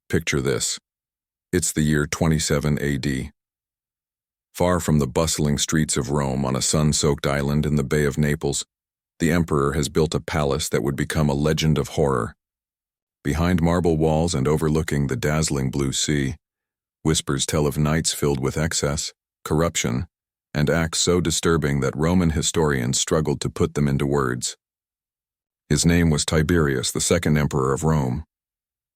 Picture this. It's the year 27 AD. Far from the bustling streets of Rome on a sun-soaked island in the Bay of Naples, the emperor has built a palace that would become a legend of horror. Behind marble walls and overlooking the dazzling blue sea, whispers tell of nights filled with excess, corruption, and acts so disturbing that Roman historians struggled to put them into words. His name was Tiberius, the second emperor of Rome.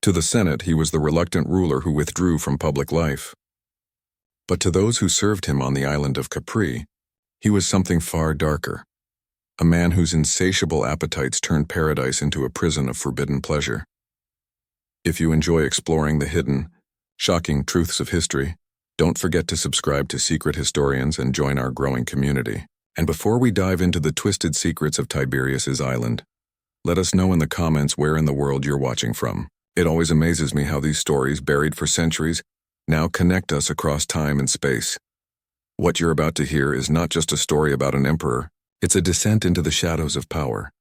To the Senate, he was the reluctant ruler who withdrew from public life. But to those who served him on the island of Capri, he was something far darker. A man whose insatiable appetites turned paradise into a prison of forbidden pleasure. If you enjoy exploring the hidden, shocking truths of history, don't forget to subscribe to Secret Historians and join our growing community. And before we dive into the twisted secrets of Tiberius's island, let us know in the comments where in the world you're watching from. It always amazes me how these stories, buried for centuries, now connect us across time and space. What you're about to hear is not just a story about an emperor, it's a descent into the shadows of power.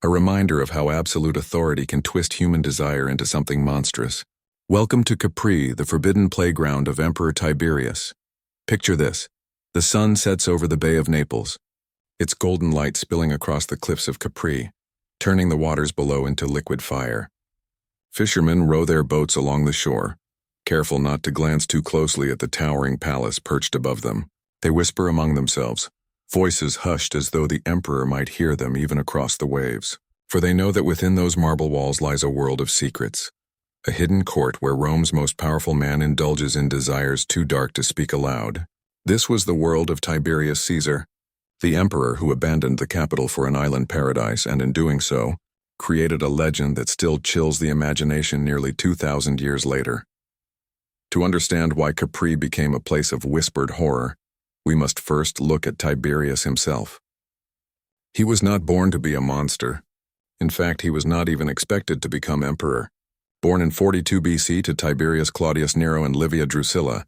A reminder of how absolute authority can twist human desire into something monstrous. Welcome to Capri, the forbidden playground of Emperor Tiberius. Picture this. The sun sets over the Bay of Naples, its golden light spilling across the cliffs of Capri, turning the waters below into liquid fire. Fishermen row their boats along the shore, careful not to glance too closely at the towering palace perched above them. They whisper among themselves, voices hushed as though the emperor might hear them even across the waves. For they know that within those marble walls lies a world of secrets, a hidden court where Rome's most powerful man indulges in desires too dark to speak aloud. This was the world of Tiberius Caesar, the emperor who abandoned the capital for an island paradise and in doing so, created a legend that still chills the imagination nearly 2,000 years later. To understand why Capri became a place of whispered horror, we must first look at Tiberius himself. He was not born to be a monster. In fact, he was not even expected to become emperor. Born in 42 BC to Tiberius Claudius Nero and Livia Drusilla,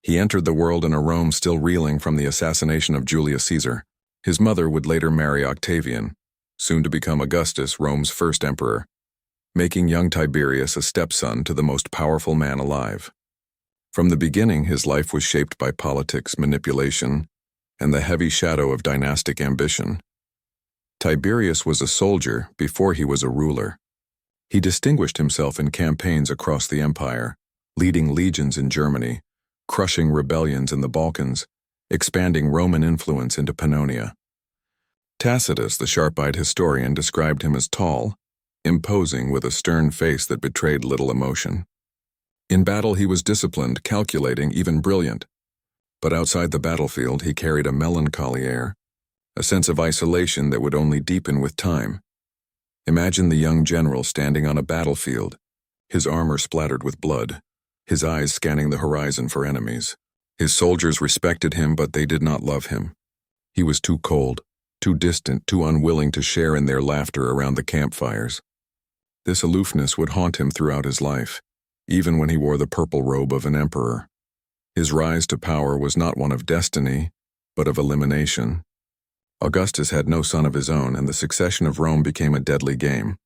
he entered the world in a Rome still reeling from the assassination of Julius Caesar. His mother would later marry Octavian, soon to become Augustus, Rome's first emperor, making young Tiberius a stepson to the most powerful man alive. From the beginning, his life was shaped by politics, manipulation, and the heavy shadow of dynastic ambition. Tiberius was a soldier before he was a ruler. He distinguished himself in campaigns across the empire, leading legions in Germany, crushing rebellions in the Balkans, expanding Roman influence into Pannonia. Tacitus, the sharp-eyed historian, described him as tall, imposing with a stern face that betrayed little emotion. In battle he was disciplined, calculating, even brilliant. But outside the battlefield he carried a melancholy air, a sense of isolation that would only deepen with time. Imagine the young general standing on a battlefield, his armor splattered with blood, his eyes scanning the horizon for enemies. His soldiers respected him, but they did not love him. He was too cold, too distant, too unwilling to share in their laughter around the campfires. This aloofness would haunt him throughout his life, even when he wore the purple robe of an emperor. His rise to power was not one of destiny, but of elimination. Augustus had no son of his own, and the succession of Rome became a deadly game.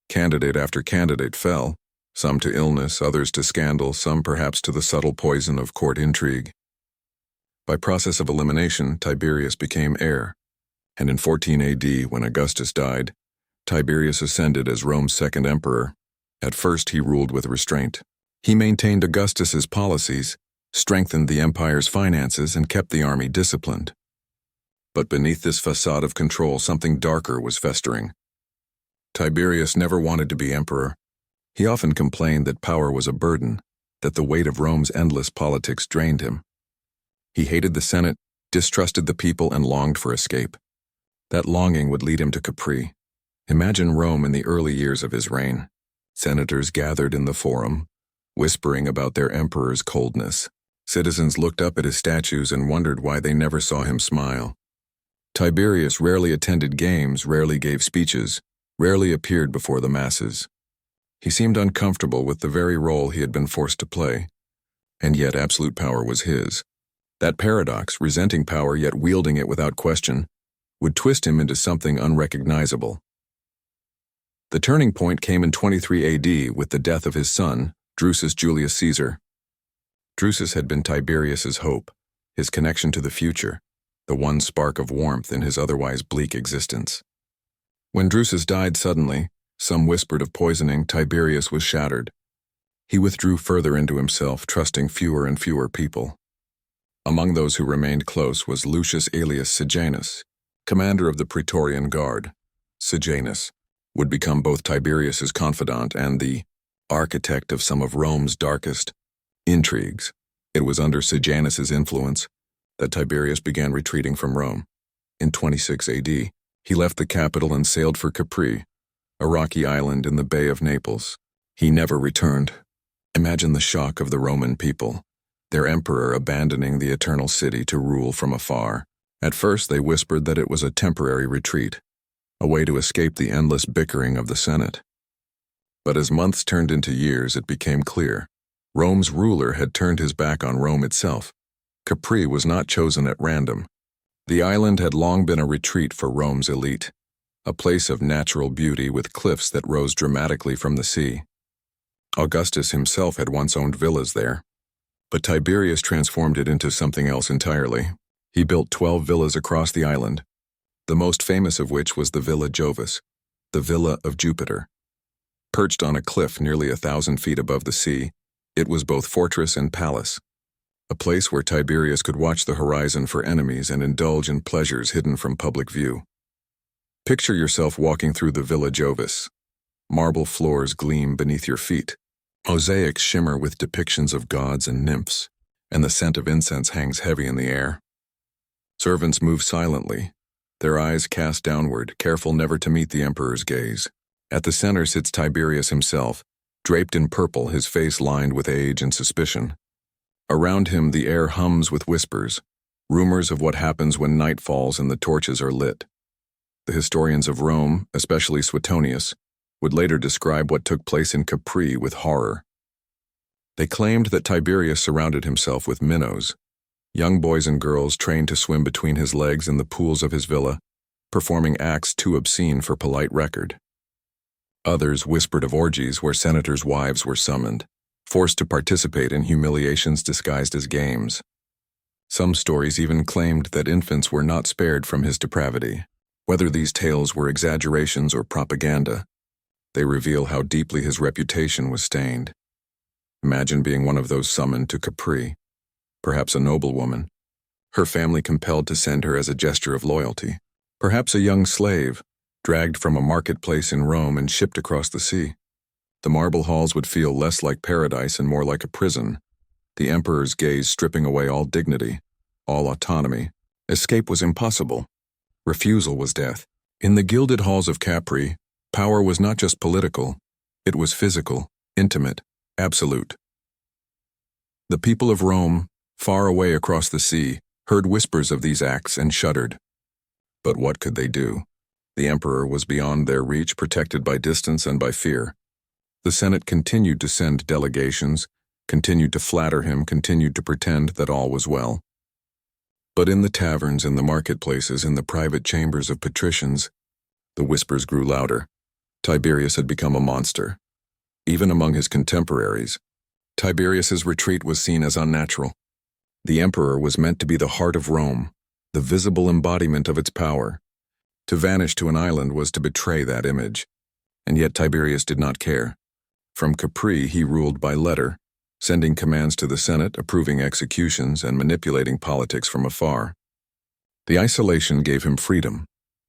Candidate after candidate fell, some to illness, others to scandal, some perhaps to the subtle poison of court intrigue. By process of elimination, Tiberius became heir, and in 14 AD, when Augustus died, Tiberius ascended as Rome's second emperor. At first he ruled with restraint. He maintained Augustus's policies, strengthened the empire's finances, and kept the army disciplined. But beneath this facade of control, something darker was festering. Tiberius never wanted to be emperor. He often complained that power was a burden, that the weight of Rome's endless politics drained him. He hated the Senate, distrusted the people, and longed for escape. That longing would lead him to Capri. Imagine Rome in the early years of his reign. Senators gathered in the forum, whispering about their emperor's coldness. Citizens looked up at his statues and wondered why they never saw him smile. Tiberius rarely attended games, rarely gave speeches, rarely appeared before the masses. He seemed uncomfortable with the very role he had been forced to play, and yet absolute power was his. That paradox, resenting power yet wielding it without question, would twist him into something unrecognizable. The turning point came in 23 AD with the death of his son, Drusus Julius Caesar. Drusus had been Tiberius's hope, his connection to the future, the one spark of warmth in his otherwise bleak existence. When Drusus died suddenly, some whispered of poisoning, Tiberius was shattered. He withdrew further into himself, trusting fewer and fewer people. Among those who remained close was Lucius Aelius Sejanus, commander of the Praetorian Guard. Sejanus would become both Tiberius's confidant and the architect of some of Rome's darkest intrigues. It was under Sejanus's influence that Tiberius began retreating from Rome. In 26 AD, he left the capital and sailed for Capri, a rocky island in the Bay of Naples. He never returned. Imagine the shock of the Roman people, their emperor abandoning the eternal city to rule from afar. At first they whispered that it was a temporary retreat, a way to escape the endless bickering of the Senate. But as months turned into years, it became clear. Rome's ruler had turned his back on Rome itself. Capri was not chosen at random. The island had long been a retreat for Rome's elite, a place of natural beauty with cliffs that rose dramatically from the sea. Augustus himself had once owned villas there, but Tiberius transformed it into something else entirely. He built 12 villas across the island, the most famous of which was the Villa Jovis, the Villa of Jupiter. Perched on a cliff nearly 1,000 feet above the sea, it was both fortress and palace, a place where Tiberius could watch the horizon for enemies and indulge in pleasures hidden from public view. Picture yourself walking through the Villa Jovis. Marble floors gleam beneath your feet. Mosaics shimmer with depictions of gods and nymphs, and the scent of incense hangs heavy in the air. Servants move silently, their eyes cast downward, careful never to meet the emperor's gaze. At the center sits Tiberius himself, draped in purple, his face lined with age and suspicion. Around him the air hums with whispers, rumors of what happens when night falls and the torches are lit. The historians of Rome, especially Suetonius, would later describe what took place in Capri with horror. They claimed that Tiberius surrounded himself with minnows, young boys and girls trained to swim between his legs in the pools of his villa, performing acts too obscene for polite record. Others whispered of orgies where senators' wives were summoned, forced to participate in humiliations disguised as games. Some stories even claimed that infants were not spared from his depravity. Whether these tales were exaggerations or propaganda, they reveal how deeply his reputation was stained. Imagine being one of those summoned to Capri, perhaps a noblewoman, her family compelled to send her as a gesture of loyalty, perhaps a young slave, dragged from a marketplace in Rome and shipped across the sea. The marble halls would feel less like paradise and more like a prison, the emperor's gaze stripping away all dignity, all autonomy. Escape was impossible. Refusal was death. In the gilded halls of Capri, power was not just political, it was physical, intimate, absolute. The people of Rome, far away across the sea, heard whispers of these acts and shuddered. But what could they do? The emperor was beyond their reach, protected by distance and by fear. The Senate continued to send delegations, continued to flatter him, continued to pretend that all was well. But in the taverns, in the marketplaces, in the private chambers of patricians, the whispers grew louder. Tiberius had become a monster. Even among his contemporaries, Tiberius's retreat was seen as unnatural. The emperor was meant to be the heart of Rome, the visible embodiment of its power. To vanish to an island was to betray that image. And yet Tiberius did not care. From Capri he ruled by letter, sending commands to the Senate, approving executions, and manipulating politics from afar. The isolation gave him freedom.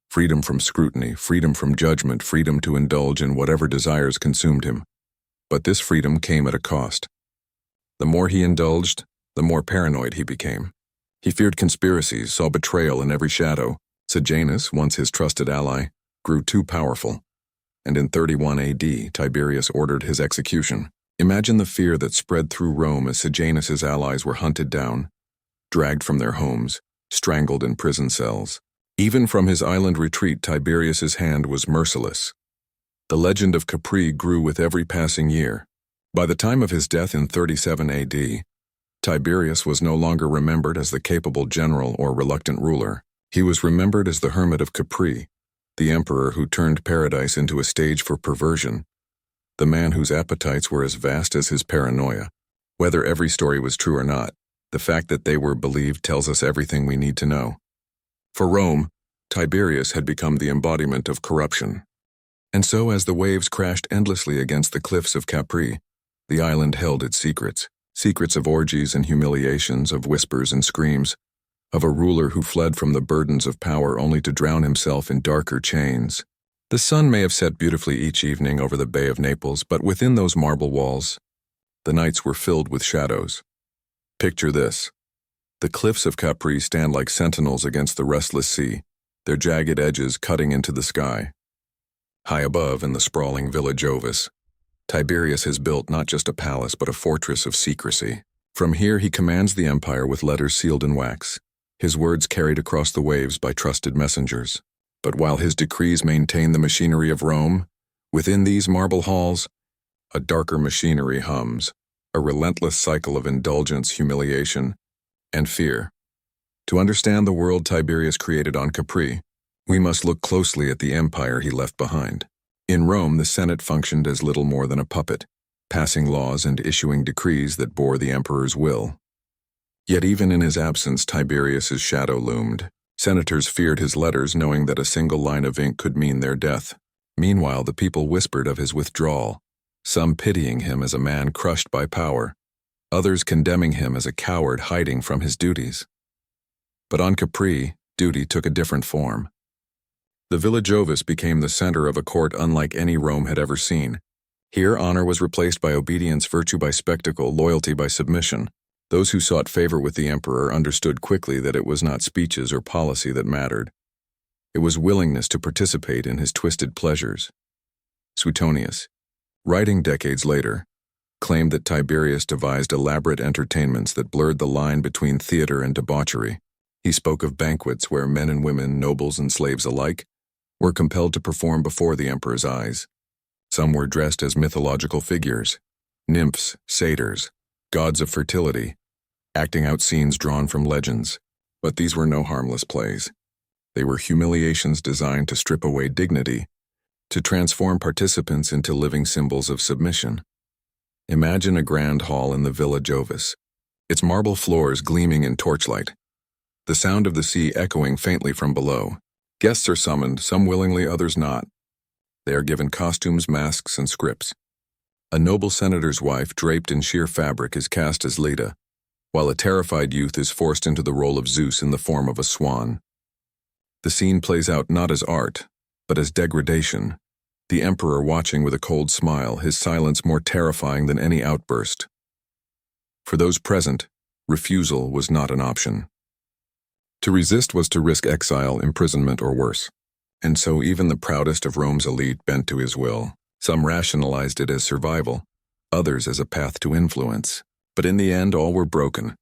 Freedom from scrutiny, freedom from judgment, freedom to indulge in whatever desires consumed him. But this freedom came at a cost. The more he indulged, the more paranoid he became. He feared conspiracies, saw betrayal in every shadow. Sejanus, once his trusted ally, grew too powerful, and in 31 AD, Tiberius ordered his execution. Imagine the fear that spread through Rome as Sejanus's allies were hunted down, dragged from their homes, strangled in prison cells. Even from his island retreat, Tiberius's hand was merciless. The legend of Capri grew with every passing year. By the time of his death in 37 AD, Tiberius was no longer remembered as the capable general or reluctant ruler. He was remembered as the hermit of Capri, the emperor who turned paradise into a stage for perversion, the man whose appetites were as vast as his paranoia. Whether every story was true or not, the fact that they were believed tells us everything we need to know. For Rome, Tiberius had become the embodiment of corruption. And so as the waves crashed endlessly against the cliffs of Capri, the island held its secrets. Secrets of orgies and humiliations, of whispers and screams, of a ruler who fled from the burdens of power only to drown himself in darker chains. The sun may have set beautifully each evening over the Bay of Naples, but within those marble walls, the nights were filled with shadows. Picture this. The cliffs of Capri stand like sentinels against the restless sea, their jagged edges cutting into the sky. High above, in the sprawling Villa Jovis, Tiberius has built not just a palace but a fortress of secrecy. From here he commands the empire with letters sealed in wax, his words carried across the waves by trusted messengers. But while his decrees maintain the machinery of Rome, within these marble halls, a darker machinery hums, a relentless cycle of indulgence, humiliation, and fear. To understand the world Tiberius created on Capri, we must look closely at the empire he left behind. In Rome, the Senate functioned as little more than a puppet, passing laws and issuing decrees that bore the emperor's will. Yet even in his absence, Tiberius's shadow loomed. Senators feared his letters, knowing that a single line of ink could mean their death. Meanwhile, the people whispered of his withdrawal, some pitying him as a man crushed by power, others condemning him as a coward hiding from his duties. But on Capri, duty took a different form. The Villa Jovis became the center of a court unlike any Rome had ever seen. Here, honor was replaced by obedience, virtue by spectacle, loyalty by submission. Those who sought favor with the emperor understood quickly that it was not speeches or policy that mattered. It was willingness to participate in his twisted pleasures. Suetonius, writing decades later, claimed that Tiberius devised elaborate entertainments that blurred the line between theater and debauchery. He spoke of banquets where men and women, nobles and slaves alike, were compelled to perform before the emperor's eyes. Some were dressed as mythological figures, nymphs, satyrs, gods of fertility, acting out scenes drawn from legends. But these were no harmless plays. They were humiliations designed to strip away dignity, to transform participants into living symbols of submission. Imagine a grand hall in the Villa Jovis, its marble floors gleaming in torchlight, the sound of the sea echoing faintly from below. Guests are summoned, some willingly, others not. They are given costumes, masks, and scripts. A noble senator's wife, draped in sheer fabric, is cast as Leda, while a terrified youth is forced into the role of Zeus in the form of a swan. The scene plays out not as art, but as degradation, the emperor watching with a cold smile, his silence more terrifying than any outburst. For those present, refusal was not an option. To resist was to risk exile, imprisonment, or worse. And so even the proudest of Rome's elite bent to his will. Some rationalized it as survival, others as a path to influence. But in the end, all were broken,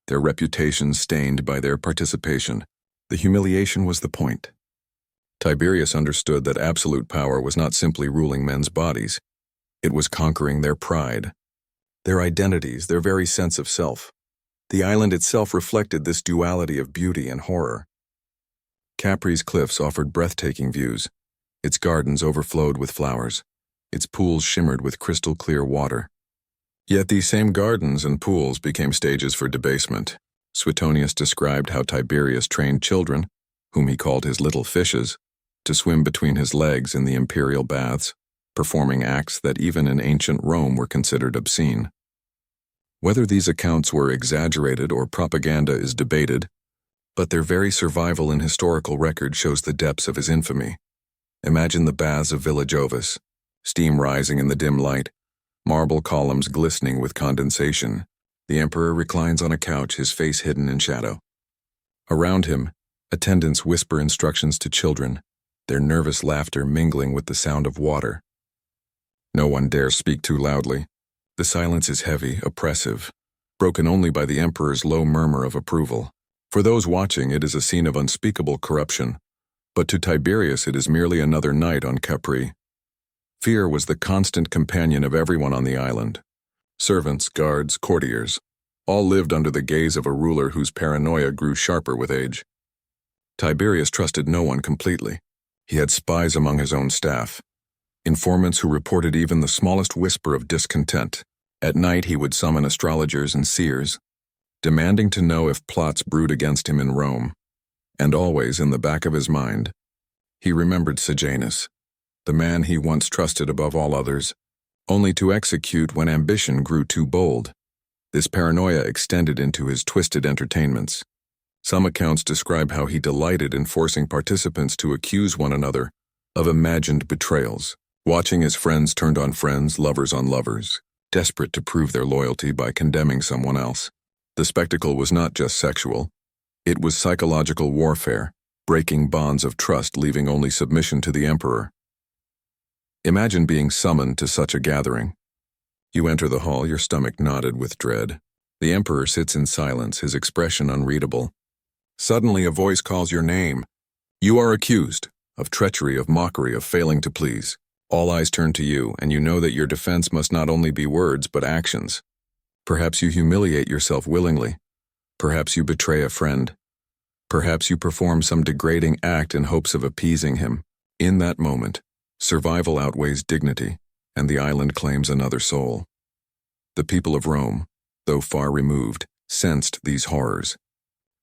their reputations stained by their participation. The humiliation was the point. Tiberius understood that absolute power was not simply ruling men's bodies. It was conquering their pride, their identities, their very sense of self. The island itself reflected this duality of beauty and horror. Capri's cliffs offered breathtaking views. Its gardens overflowed with flowers. Its pools shimmered with crystal-clear water. Yet these same gardens and pools became stages for debasement. Suetonius described how Tiberius trained children, whom he called his little fishes, to swim between his legs in the imperial baths, performing acts that even in ancient Rome were considered obscene. Whether these accounts were exaggerated or propaganda is debated, but their very survival in historical record shows the depths of his infamy. Imagine the baths of Villa Jovis, steam rising in the dim light, marble columns glistening with condensation. The emperor reclines on a couch, his face hidden in shadow. Around him, attendants whisper instructions to children, their nervous laughter mingling with the sound of water. No one dares speak too loudly. The silence is heavy, oppressive, broken only by the emperor's low murmur of approval. For those watching, it is a scene of unspeakable corruption, but to Tiberius it is merely another night on Capri. Fear was the constant companion of everyone on the island. Servants, guards, courtiers, all lived under the gaze of a ruler whose paranoia grew sharper with age. Tiberius trusted no one completely. He had spies among his own staff, informants who reported even the smallest whisper of discontent. At night he would summon astrologers and seers, demanding to know if plots brewed against him in Rome. And always in the back of his mind, he remembered Sejanus, the man he once trusted above all others, only to execute when ambition grew too bold. This paranoia extended into his twisted entertainments. Some accounts describe how he delighted in forcing participants to accuse one another of imagined betrayals, watching as friends turned on friends, lovers on lovers, desperate to prove their loyalty by condemning someone else. The spectacle was not just sexual. It was psychological warfare, breaking bonds of trust, leaving only submission to the emperor. Imagine being summoned to such a gathering. You enter the hall, your stomach knotted with dread. The emperor sits in silence, his expression unreadable. Suddenly a voice calls your name. You are accused of treachery, of mockery, of failing to please. All eyes turn to you, and you know that your defense must not only be words but actions. Perhaps you humiliate yourself willingly. Perhaps you betray a friend. Perhaps you perform some degrading act in hopes of appeasing him. In that moment, survival outweighs dignity, and the island claims another soul. The people of Rome, though far removed, sensed these horrors.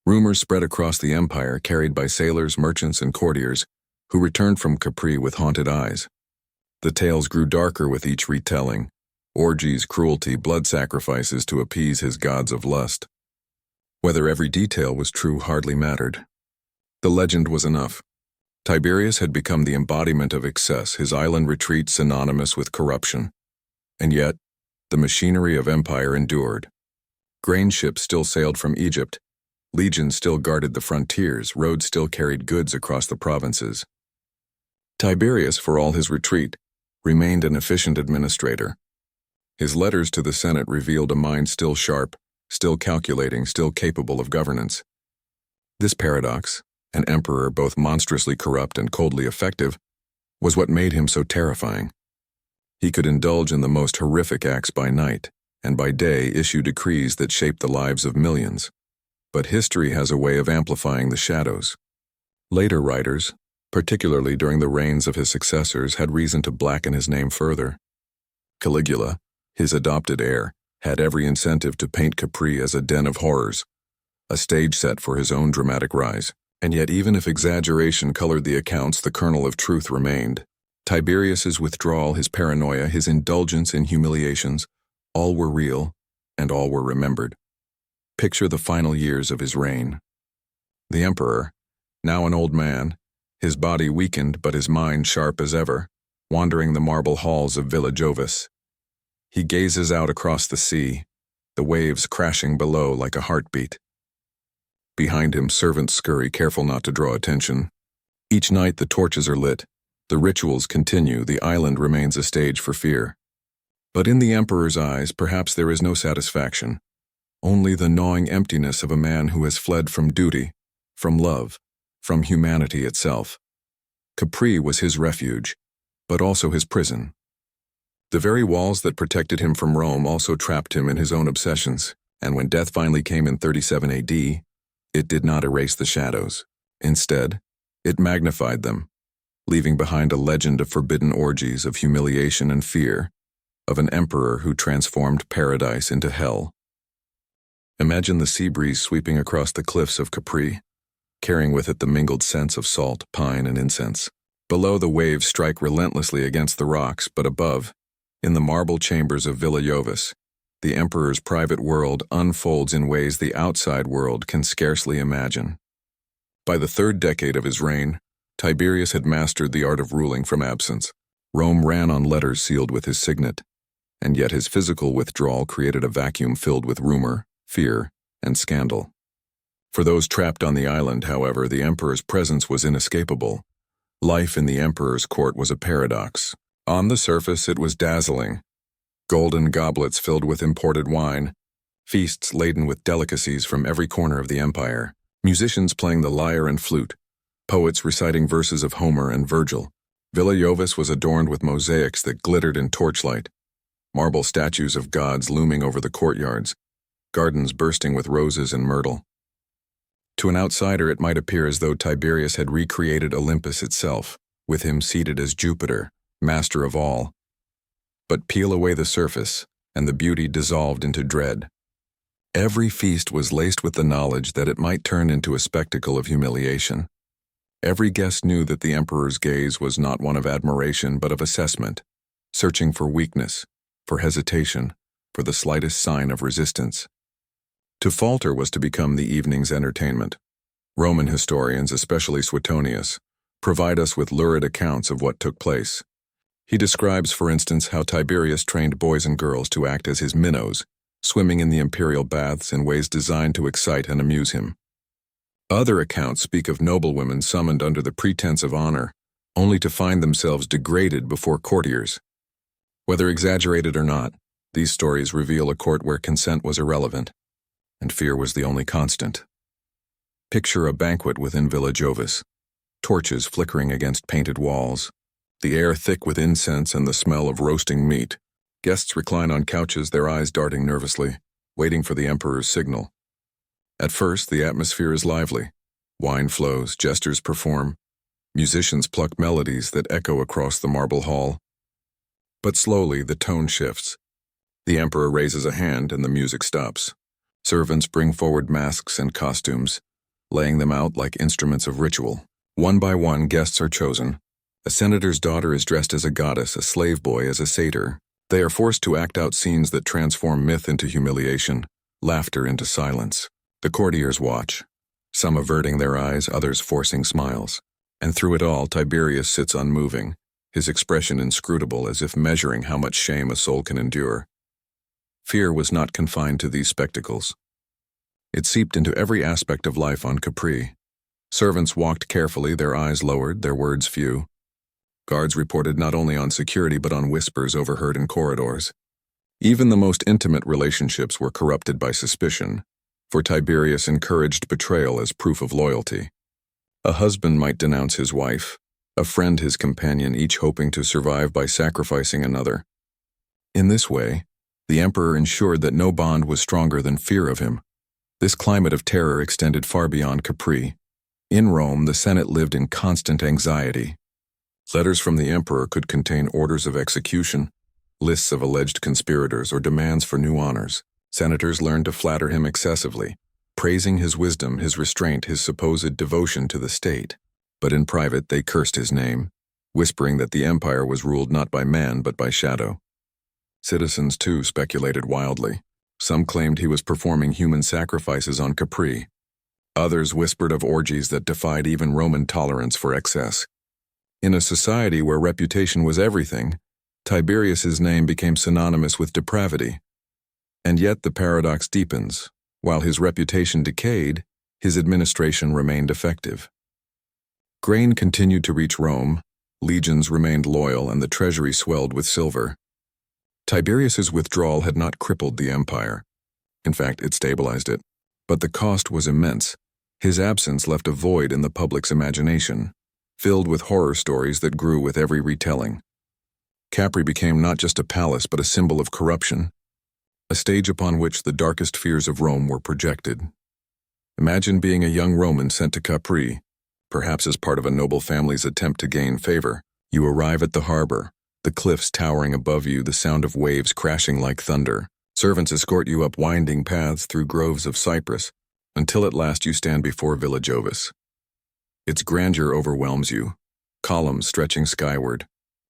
Rumors spread across the empire, carried by sailors, merchants, and courtiers, who returned from Capri with haunted eyes. The tales grew darker with each retelling: orgies, cruelty, blood sacrifices to appease his gods of lust. Whether every detail was true hardly mattered. The legend was enough. Tiberius had become the embodiment of excess, his island retreat synonymous with corruption. And yet, the machinery of empire endured. Grain ships still sailed from Egypt, legions still guarded the frontiers, roads still carried goods across the provinces. Tiberius, for all his retreat, remained an efficient administrator. His letters to the Senate revealed a mind still sharp, still calculating, still capable of governance. This paradox, an emperor both monstrously corrupt and coldly effective, was what made him so terrifying. He could indulge in the most horrific acts by night, and by day issue decrees that shaped the lives of millions. But history has a way of amplifying the shadows. Later writers, particularly during the reigns of his successors, had reason to blacken his name further. Caligula, his adopted heir, had every incentive to paint Capri as a den of horrors, a stage set for his own dramatic rise. And yet, even if exaggeration colored the accounts, the kernel of truth remained. Tiberius's withdrawal, his paranoia, his indulgence in humiliations, all were real, and all were remembered. Picture the final years of his reign. The emperor, now an old man, his body weakened but his mind sharp as ever, wandering the marble halls of Villa Jovis. He gazes out across the sea, the waves crashing below like a heartbeat. Behind him, servants scurry, careful not to draw attention. Each night the torches are lit, the rituals continue, the island remains a stage for fear. But in the emperor's eyes, perhaps there is no satisfaction, only the gnawing emptiness of a man who has fled from duty, from love, from humanity itself. Capri was his refuge, but also his prison. The very walls that protected him from Rome also trapped him in his own obsessions, and when death finally came in 37 AD, it did not erase the shadows. Instead, it magnified them, leaving behind a legend of forbidden orgies, of humiliation and fear, of an emperor who transformed paradise into hell. Imagine the sea breeze sweeping across the cliffs of Capri, carrying with it the mingled scents of salt, pine, and incense. Below, the waves strike relentlessly against the rocks, but above, in the marble chambers of Villa Jovis, the emperor's private world unfolds in ways the outside world can scarcely imagine. By the third decade of his reign, Tiberius had mastered the art of ruling from absence. Rome ran on letters sealed with his signet, and yet his physical withdrawal created a vacuum filled with rumor, fear, and scandal. For those trapped on the island, however, the emperor's presence was inescapable. Life in the emperor's court was a paradox. On the surface, it was dazzling. Golden goblets filled with imported wine, feasts laden with delicacies from every corner of the empire, musicians playing the lyre and flute, poets reciting verses of Homer and Virgil. Villa Jovis was adorned with mosaics that glittered in torchlight, marble statues of gods looming over the courtyards, gardens bursting with roses and myrtle. To an outsider, it might appear as though Tiberius had recreated Olympus itself, with him seated as Jupiter, master of all. But peel away the surface, and the beauty dissolved into dread. Every feast was laced with the knowledge that it might turn into a spectacle of humiliation. Every guest knew that the emperor's gaze was not one of admiration but of assessment, searching for weakness, for hesitation, for the slightest sign of resistance. To falter was to become the evening's entertainment. Roman historians, especially Suetonius, provide us with lurid accounts of what took place. He describes, for instance, how Tiberius trained boys and girls to act as his minnows, swimming in the imperial baths in ways designed to excite and amuse him. Other accounts speak of noblewomen summoned under the pretense of honor, only to find themselves degraded before courtiers. Whether exaggerated or not, these stories reveal a court where consent was irrelevant, and fear was the only constant. Picture a banquet within Villa Jovis, torches flickering against painted walls, the air thick with incense and the smell of roasting meat. Guests recline on couches, their eyes darting nervously, waiting for the emperor's signal. At first, the atmosphere is lively. Wine flows, jesters perform, musicians pluck melodies that echo across the marble hall. But slowly, the tone shifts. The emperor raises a hand and the music stops. Servants bring forward masks and costumes, laying them out like instruments of ritual. One by one, guests are chosen. A senator's daughter is dressed as a goddess, a slave boy as a satyr. They are forced to act out scenes that transform myth into humiliation, laughter into silence. The courtiers watch, some averting their eyes, others forcing smiles. And through it all, Tiberius sits unmoving, his expression inscrutable, as if measuring how much shame a soul can endure. Fear was not confined to these spectacles. It seeped into every aspect of life on Capri. Servants walked carefully, their eyes lowered, their words few. Guards reported not only on security but on whispers overheard in corridors. Even the most intimate relationships were corrupted by suspicion, for Tiberius encouraged betrayal as proof of loyalty. A husband might denounce his wife, a friend his companion, each hoping to survive by sacrificing another. In this way, the emperor ensured that no bond was stronger than fear of him. This climate of terror extended far beyond Capri. In Rome, the Senate lived in constant anxiety. Letters from the emperor could contain orders of execution, lists of alleged conspirators, or demands for new honors. Senators learned to flatter him excessively, praising his wisdom, his restraint, his supposed devotion to the state. But in private, they cursed his name, whispering that the empire was ruled not by man but by shadow. Citizens, too, speculated wildly. Some claimed he was performing human sacrifices on Capri. Others whispered of orgies that defied even Roman tolerance for excess. In a society where reputation was everything, Tiberius's name became synonymous with depravity. And yet the paradox deepens. While his reputation decayed, his administration remained effective. Grain continued to reach Rome, legions remained loyal, and the treasury swelled with silver. Tiberius's withdrawal had not crippled the empire. In fact, it stabilized it. But the cost was immense. His absence left a void in the public's imagination, filled with horror stories that grew with every retelling. Capri became not just a palace but a symbol of corruption, a stage upon which the darkest fears of Rome were projected. Imagine being a young Roman sent to Capri, perhaps as part of a noble family's attempt to gain favor. You arrive at the harbor, the cliffs towering above you, the sound of waves crashing like thunder. Servants escort you up winding paths through groves of cypress, until at last you stand before Villa Jovis. Its grandeur overwhelms you, columns stretching skyward,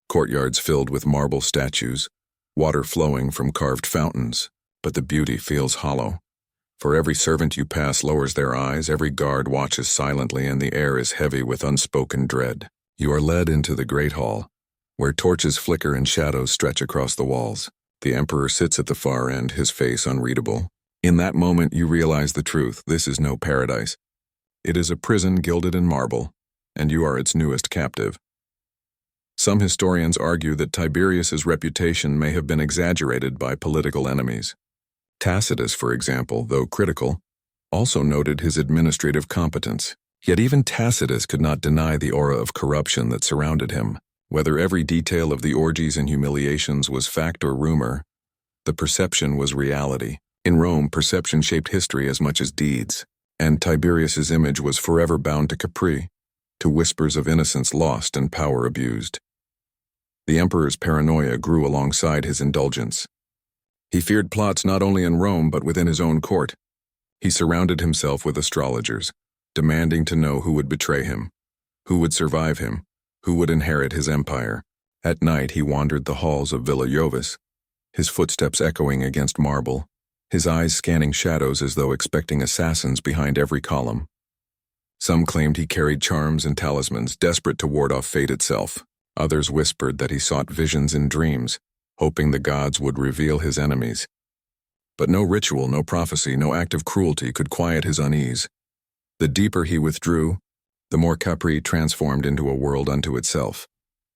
courtyards filled with marble statues, water flowing from carved fountains, but the beauty feels hollow. For every servant you pass lowers their eyes, every guard watches silently, and the air is heavy with unspoken dread. You are led into the great hall, where torches flicker and shadows stretch across the walls. The emperor sits at the far end, his face unreadable. In that moment you realize the truth. This is no paradise. It is a prison gilded in marble, and you are its newest captive. Some historians argue that Tiberius's reputation may have been exaggerated by political enemies. Tacitus, for example, though critical, also noted his administrative competence. Yet even Tacitus could not deny the aura of corruption that surrounded him. Whether every detail of the orgies and humiliations was fact or rumor, the perception was reality. In Rome, perception shaped history as much as deeds, and Tiberius's image was forever bound to Capri, to whispers of innocence lost and power abused. The emperor's paranoia grew alongside his indulgence. He feared plots not only in Rome but within his own court. He surrounded himself with astrologers, demanding to know who would betray him, who would survive him, who would inherit his empire. At night he wandered the halls of Villa Jovis, his footsteps echoing against marble, his eyes scanning shadows as though expecting assassins behind every column. Some claimed he carried charms and talismans, desperate to ward off fate itself. Others whispered that he sought visions in dreams, hoping the gods would reveal his enemies. But no ritual, no prophecy, no act of cruelty could quiet his unease. The deeper he withdrew, the more Capri transformed into a world unto itself,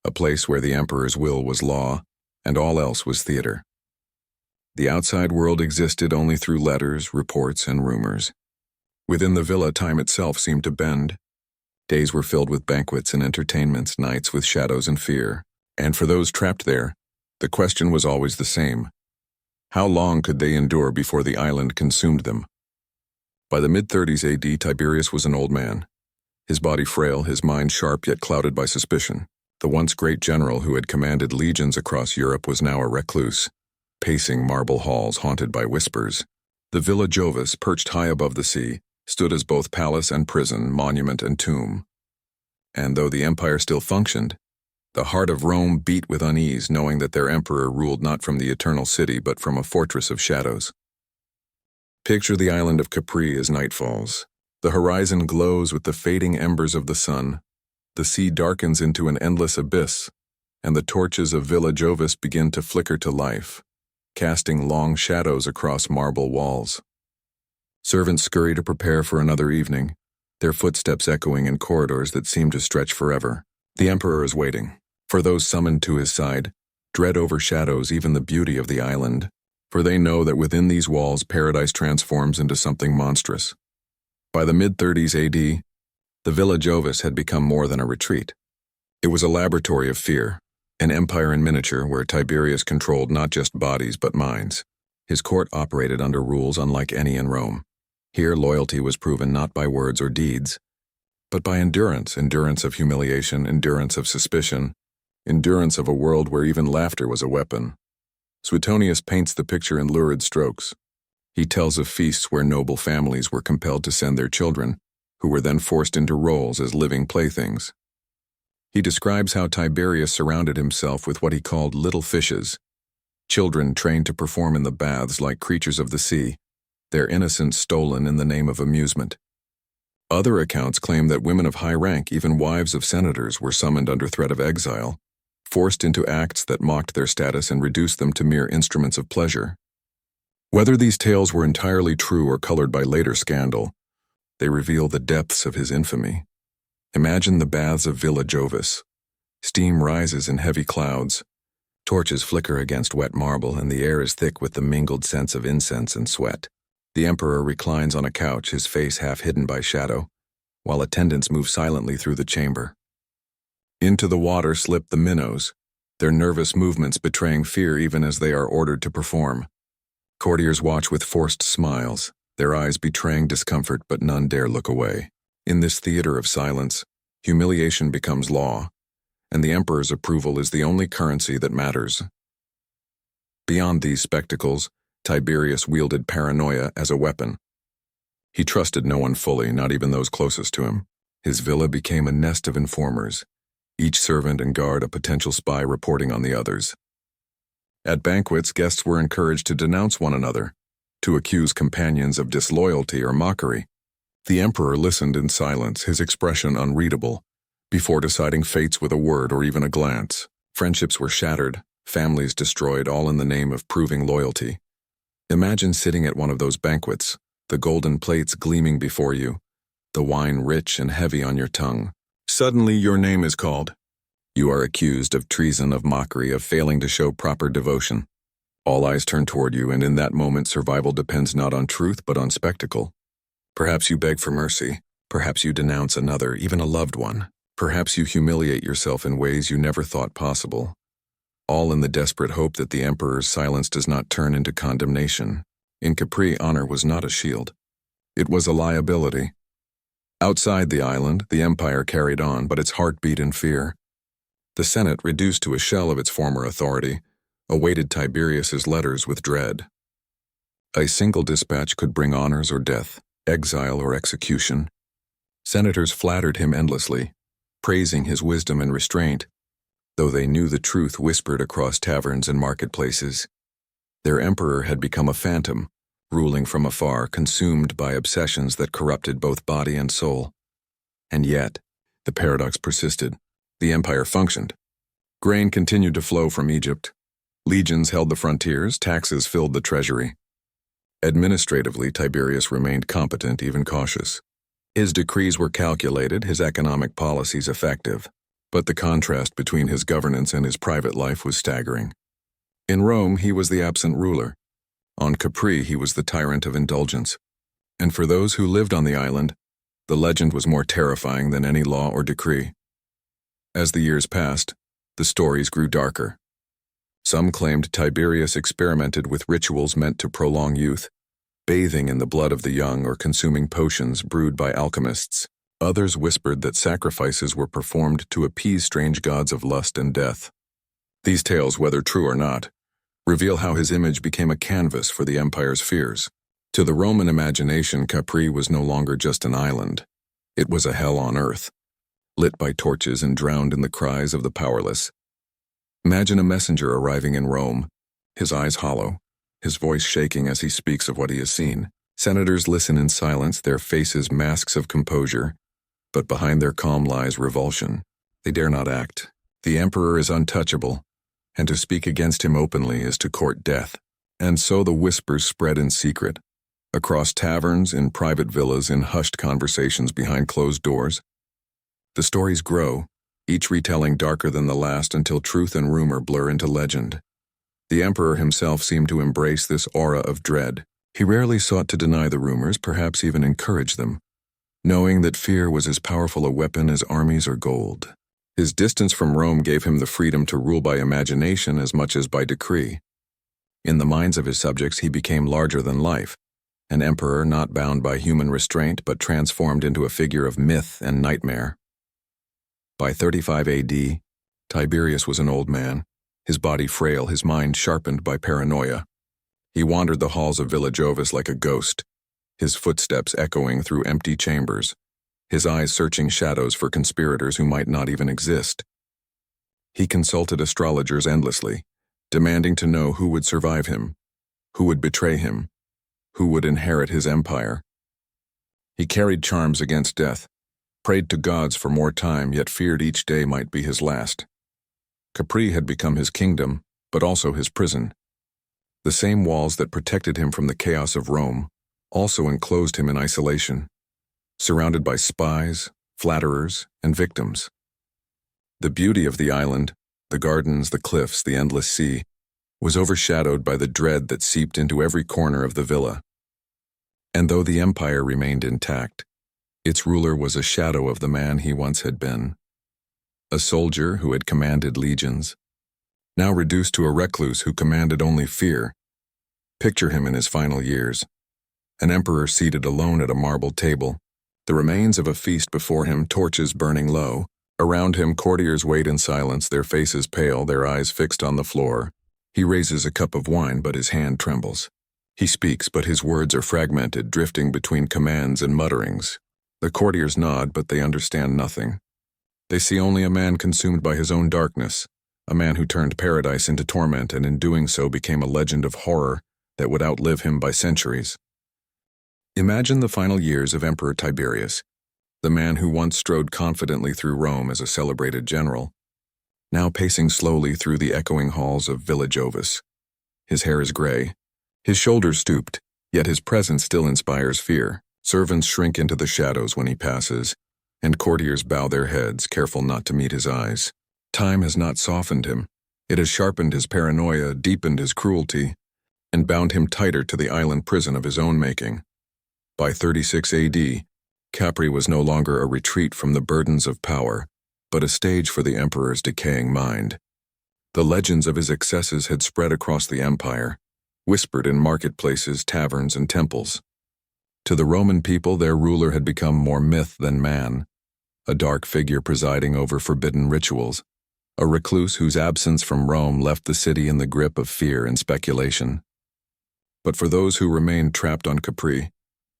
a place where the emperor's will was law and all else was theater. The outside world existed only through letters, reports, and rumors. Within the villa, time itself seemed to bend. Days were filled with banquets and entertainments, nights with shadows and fear. And for those trapped there, the question was always the same. How long could they endure before the island consumed them? By the mid-30s AD, Tiberius was an old man. His body frail, his mind sharp yet clouded by suspicion. The once great general who had commanded legions across Europe was now a recluse, pacing marble halls haunted by whispers. The Villa Jovis, perched high above the sea, stood as both palace and prison, monument and tomb. And though the empire still functioned, the heart of Rome beat with unease, knowing that their emperor ruled not from the eternal city but from a fortress of shadows. Picture the island of Capri as night falls. The horizon glows with the fading embers of the sun. The sea darkens into an endless abyss, and the torches of Villa Jovis begin to flicker to life, casting long shadows across marble walls. Servants scurry to prepare for another evening, their footsteps echoing in corridors that seem to stretch forever. The emperor is waiting. For those summoned to his side, dread overshadows even the beauty of the island, for they know that within these walls paradise transforms into something monstrous. By the mid-30s AD, the Villa Jovis had become more than a retreat. It was a laboratory of fear, an empire in miniature where Tiberius controlled not just bodies but minds. His court operated under rules unlike any in Rome. Here loyalty was proven not by words or deeds, but by endurance of humiliation, endurance of suspicion, endurance of a world where even laughter was a weapon. Suetonius paints the picture in lurid strokes. He tells of feasts where noble families were compelled to send their children, who were then forced into roles as living playthings. He describes how Tiberius surrounded himself with what he called little fishes, children trained to perform in the baths like creatures of the sea, their innocence stolen in the name of amusement. Other accounts claim that women of high rank, even wives of senators, were summoned under threat of exile, forced into acts that mocked their status and reduced them to mere instruments of pleasure. Whether these tales were entirely true or colored by later scandal, they reveal the depths of his infamy. Imagine the baths of Villa Jovis. Steam rises in heavy clouds. Torches flicker against wet marble, and the air is thick with the mingled scents of incense and sweat. The emperor reclines on a couch, his face half hidden by shadow, while attendants move silently through the chamber. Into the water slip the minnows, their nervous movements betraying fear even as they are ordered to perform. Courtiers watch with forced smiles, their eyes betraying discomfort, but none dare look away. In this theater of silence, humiliation becomes law, and the emperor's approval is the only currency that matters. Beyond these spectacles, Tiberius wielded paranoia as a weapon. He trusted no one fully, not even those closest to him. His villa became a nest of informers, each servant and guard a potential spy reporting on the others. At banquets, guests were encouraged to denounce one another, to accuse companions of disloyalty or mockery. The emperor listened in silence, his expression unreadable, before deciding fates with a word or even a glance. Friendships were shattered, families destroyed, all in the name of proving loyalty. Imagine sitting at one of those banquets, the golden plates gleaming before you, the wine rich and heavy on your tongue. Suddenly your name is called. You are accused of treason, of mockery, of failing to show proper devotion. All eyes turn toward you, and in that moment survival depends not on truth but on spectacle. Perhaps you beg for mercy, perhaps you denounce another, even a loved one. Perhaps you humiliate yourself in ways you never thought possible, all in the desperate hope that the emperor's silence does not turn into condemnation. In Capri, honor was not a shield. It was a liability. Outside the island, the empire carried on, but its heart beat in fear. The Senate, reduced to a shell of its former authority, awaited Tiberius's letters with dread. A single dispatch could bring honors or death, exile or execution. Senators flattered him endlessly, praising his wisdom and restraint, though they knew the truth whispered across taverns and marketplaces. Their emperor had become a phantom, ruling from afar, consumed by obsessions that corrupted both body and soul. And yet, the paradox persisted. The empire functioned. Grain continued to flow from Egypt. Legions held the frontiers, taxes filled the treasury. Administratively, Tiberius remained competent, even cautious. His decrees were calculated, his economic policies effective, but the contrast between his governance and his private life was staggering. In Rome, he was the absent ruler. On Capri, he was the tyrant of indulgence. And for those who lived on the island, the legend was more terrifying than any law or decree. As the years passed, the stories grew darker. Some claimed Tiberius experimented with rituals meant to prolong youth, bathing in the blood of the young or consuming potions brewed by alchemists. Others whispered that sacrifices were performed to appease strange gods of lust and death. These tales, whether true or not, reveal how his image became a canvas for the empire's fears. To the Roman imagination, Capri was no longer just an island. It was a hell on earth, lit by torches and drowned in the cries of the powerless. Imagine a messenger arriving in Rome, his eyes hollow, his voice shaking as he speaks of what he has seen. Senators listen in silence, their faces masks of composure, but behind their calm lies revulsion. They dare not act. The emperor is untouchable, and to speak against him openly is to court death. And so the whispers spread in secret, across taverns, in private villas, in hushed conversations behind closed doors. The stories grow, each retelling darker than the last until truth and rumor blur into legend. The emperor himself seemed to embrace this aura of dread. He rarely sought to deny the rumors, perhaps even encourage them, knowing that fear was as powerful a weapon as armies or gold. His distance from Rome gave him the freedom to rule by imagination as much as by decree. In the minds of his subjects, he became larger than life, an emperor not bound by human restraint but transformed into a figure of myth and nightmare. By 35 AD, Tiberius was an old man, his body frail, his mind sharpened by paranoia. He wandered the halls of Villa Jovis like a ghost, his footsteps echoing through empty chambers, his eyes searching shadows for conspirators who might not even exist. He consulted astrologers endlessly, demanding to know who would survive him, who would betray him, who would inherit his empire. He carried charms against death, prayed to gods for more time, yet feared each day might be his last. Capri had become his kingdom, but also his prison. The same walls that protected him from the chaos of Rome also enclosed him in isolation, surrounded by spies, flatterers, and victims. The beauty of the island, the gardens, the cliffs, the endless sea, was overshadowed by the dread that seeped into every corner of the villa. And though the empire remained intact, its ruler was a shadow of the man he once had been. A soldier who had commanded legions, now reduced to a recluse who commanded only fear. Picture him in his final years, an emperor seated alone at a marble table, the remains of a feast before him, torches burning low. Around him, courtiers wait in silence, their faces pale, their eyes fixed on the floor. He raises a cup of wine, but his hand trembles. He speaks, but his words are fragmented, drifting between commands and mutterings. The courtiers nod, but they understand nothing. They see only a man consumed by his own darkness, a man who turned paradise into torment and in doing so became a legend of horror that would outlive him by centuries. Imagine the final years of Emperor Tiberius, the man who once strode confidently through Rome as a celebrated general, now pacing slowly through the echoing halls of Villa Jovis. His hair is gray, his shoulders stooped, yet his presence still inspires fear. Servants shrink into the shadows when he passes, and courtiers bow their heads, careful not to meet his eyes. Time has not softened him. It has sharpened his paranoia, deepened his cruelty, and bound him tighter to the island prison of his own making. By 36 AD, Capri was no longer a retreat from the burdens of power, but a stage for the emperor's decaying mind. The legends of his excesses had spread across the empire, whispered in marketplaces, taverns, and temples. To the Roman people, their ruler had become more myth than man, a dark figure presiding over forbidden rituals, a recluse whose absence from Rome left the city in the grip of fear and speculation. But for those who remained trapped on Capri,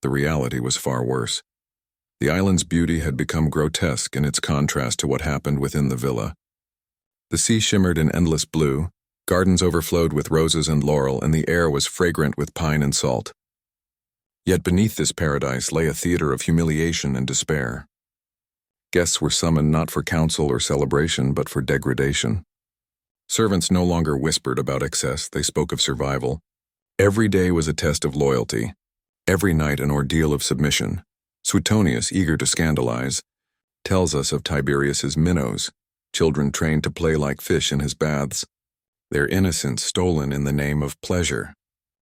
the reality was far worse. The island's beauty had become grotesque in its contrast to what happened within the villa. The sea shimmered in endless blue, gardens overflowed with roses and laurel, and the air was fragrant with pine and salt. Yet beneath this paradise lay a theater of humiliation and despair. Guests were summoned not for counsel or celebration, but for degradation. Servants no longer whispered about excess, they spoke of survival. Every day was a test of loyalty, every night an ordeal of submission. Suetonius, eager to scandalize, tells us of Tiberius's minnows, children trained to play like fish in his baths, their innocence stolen in the name of pleasure.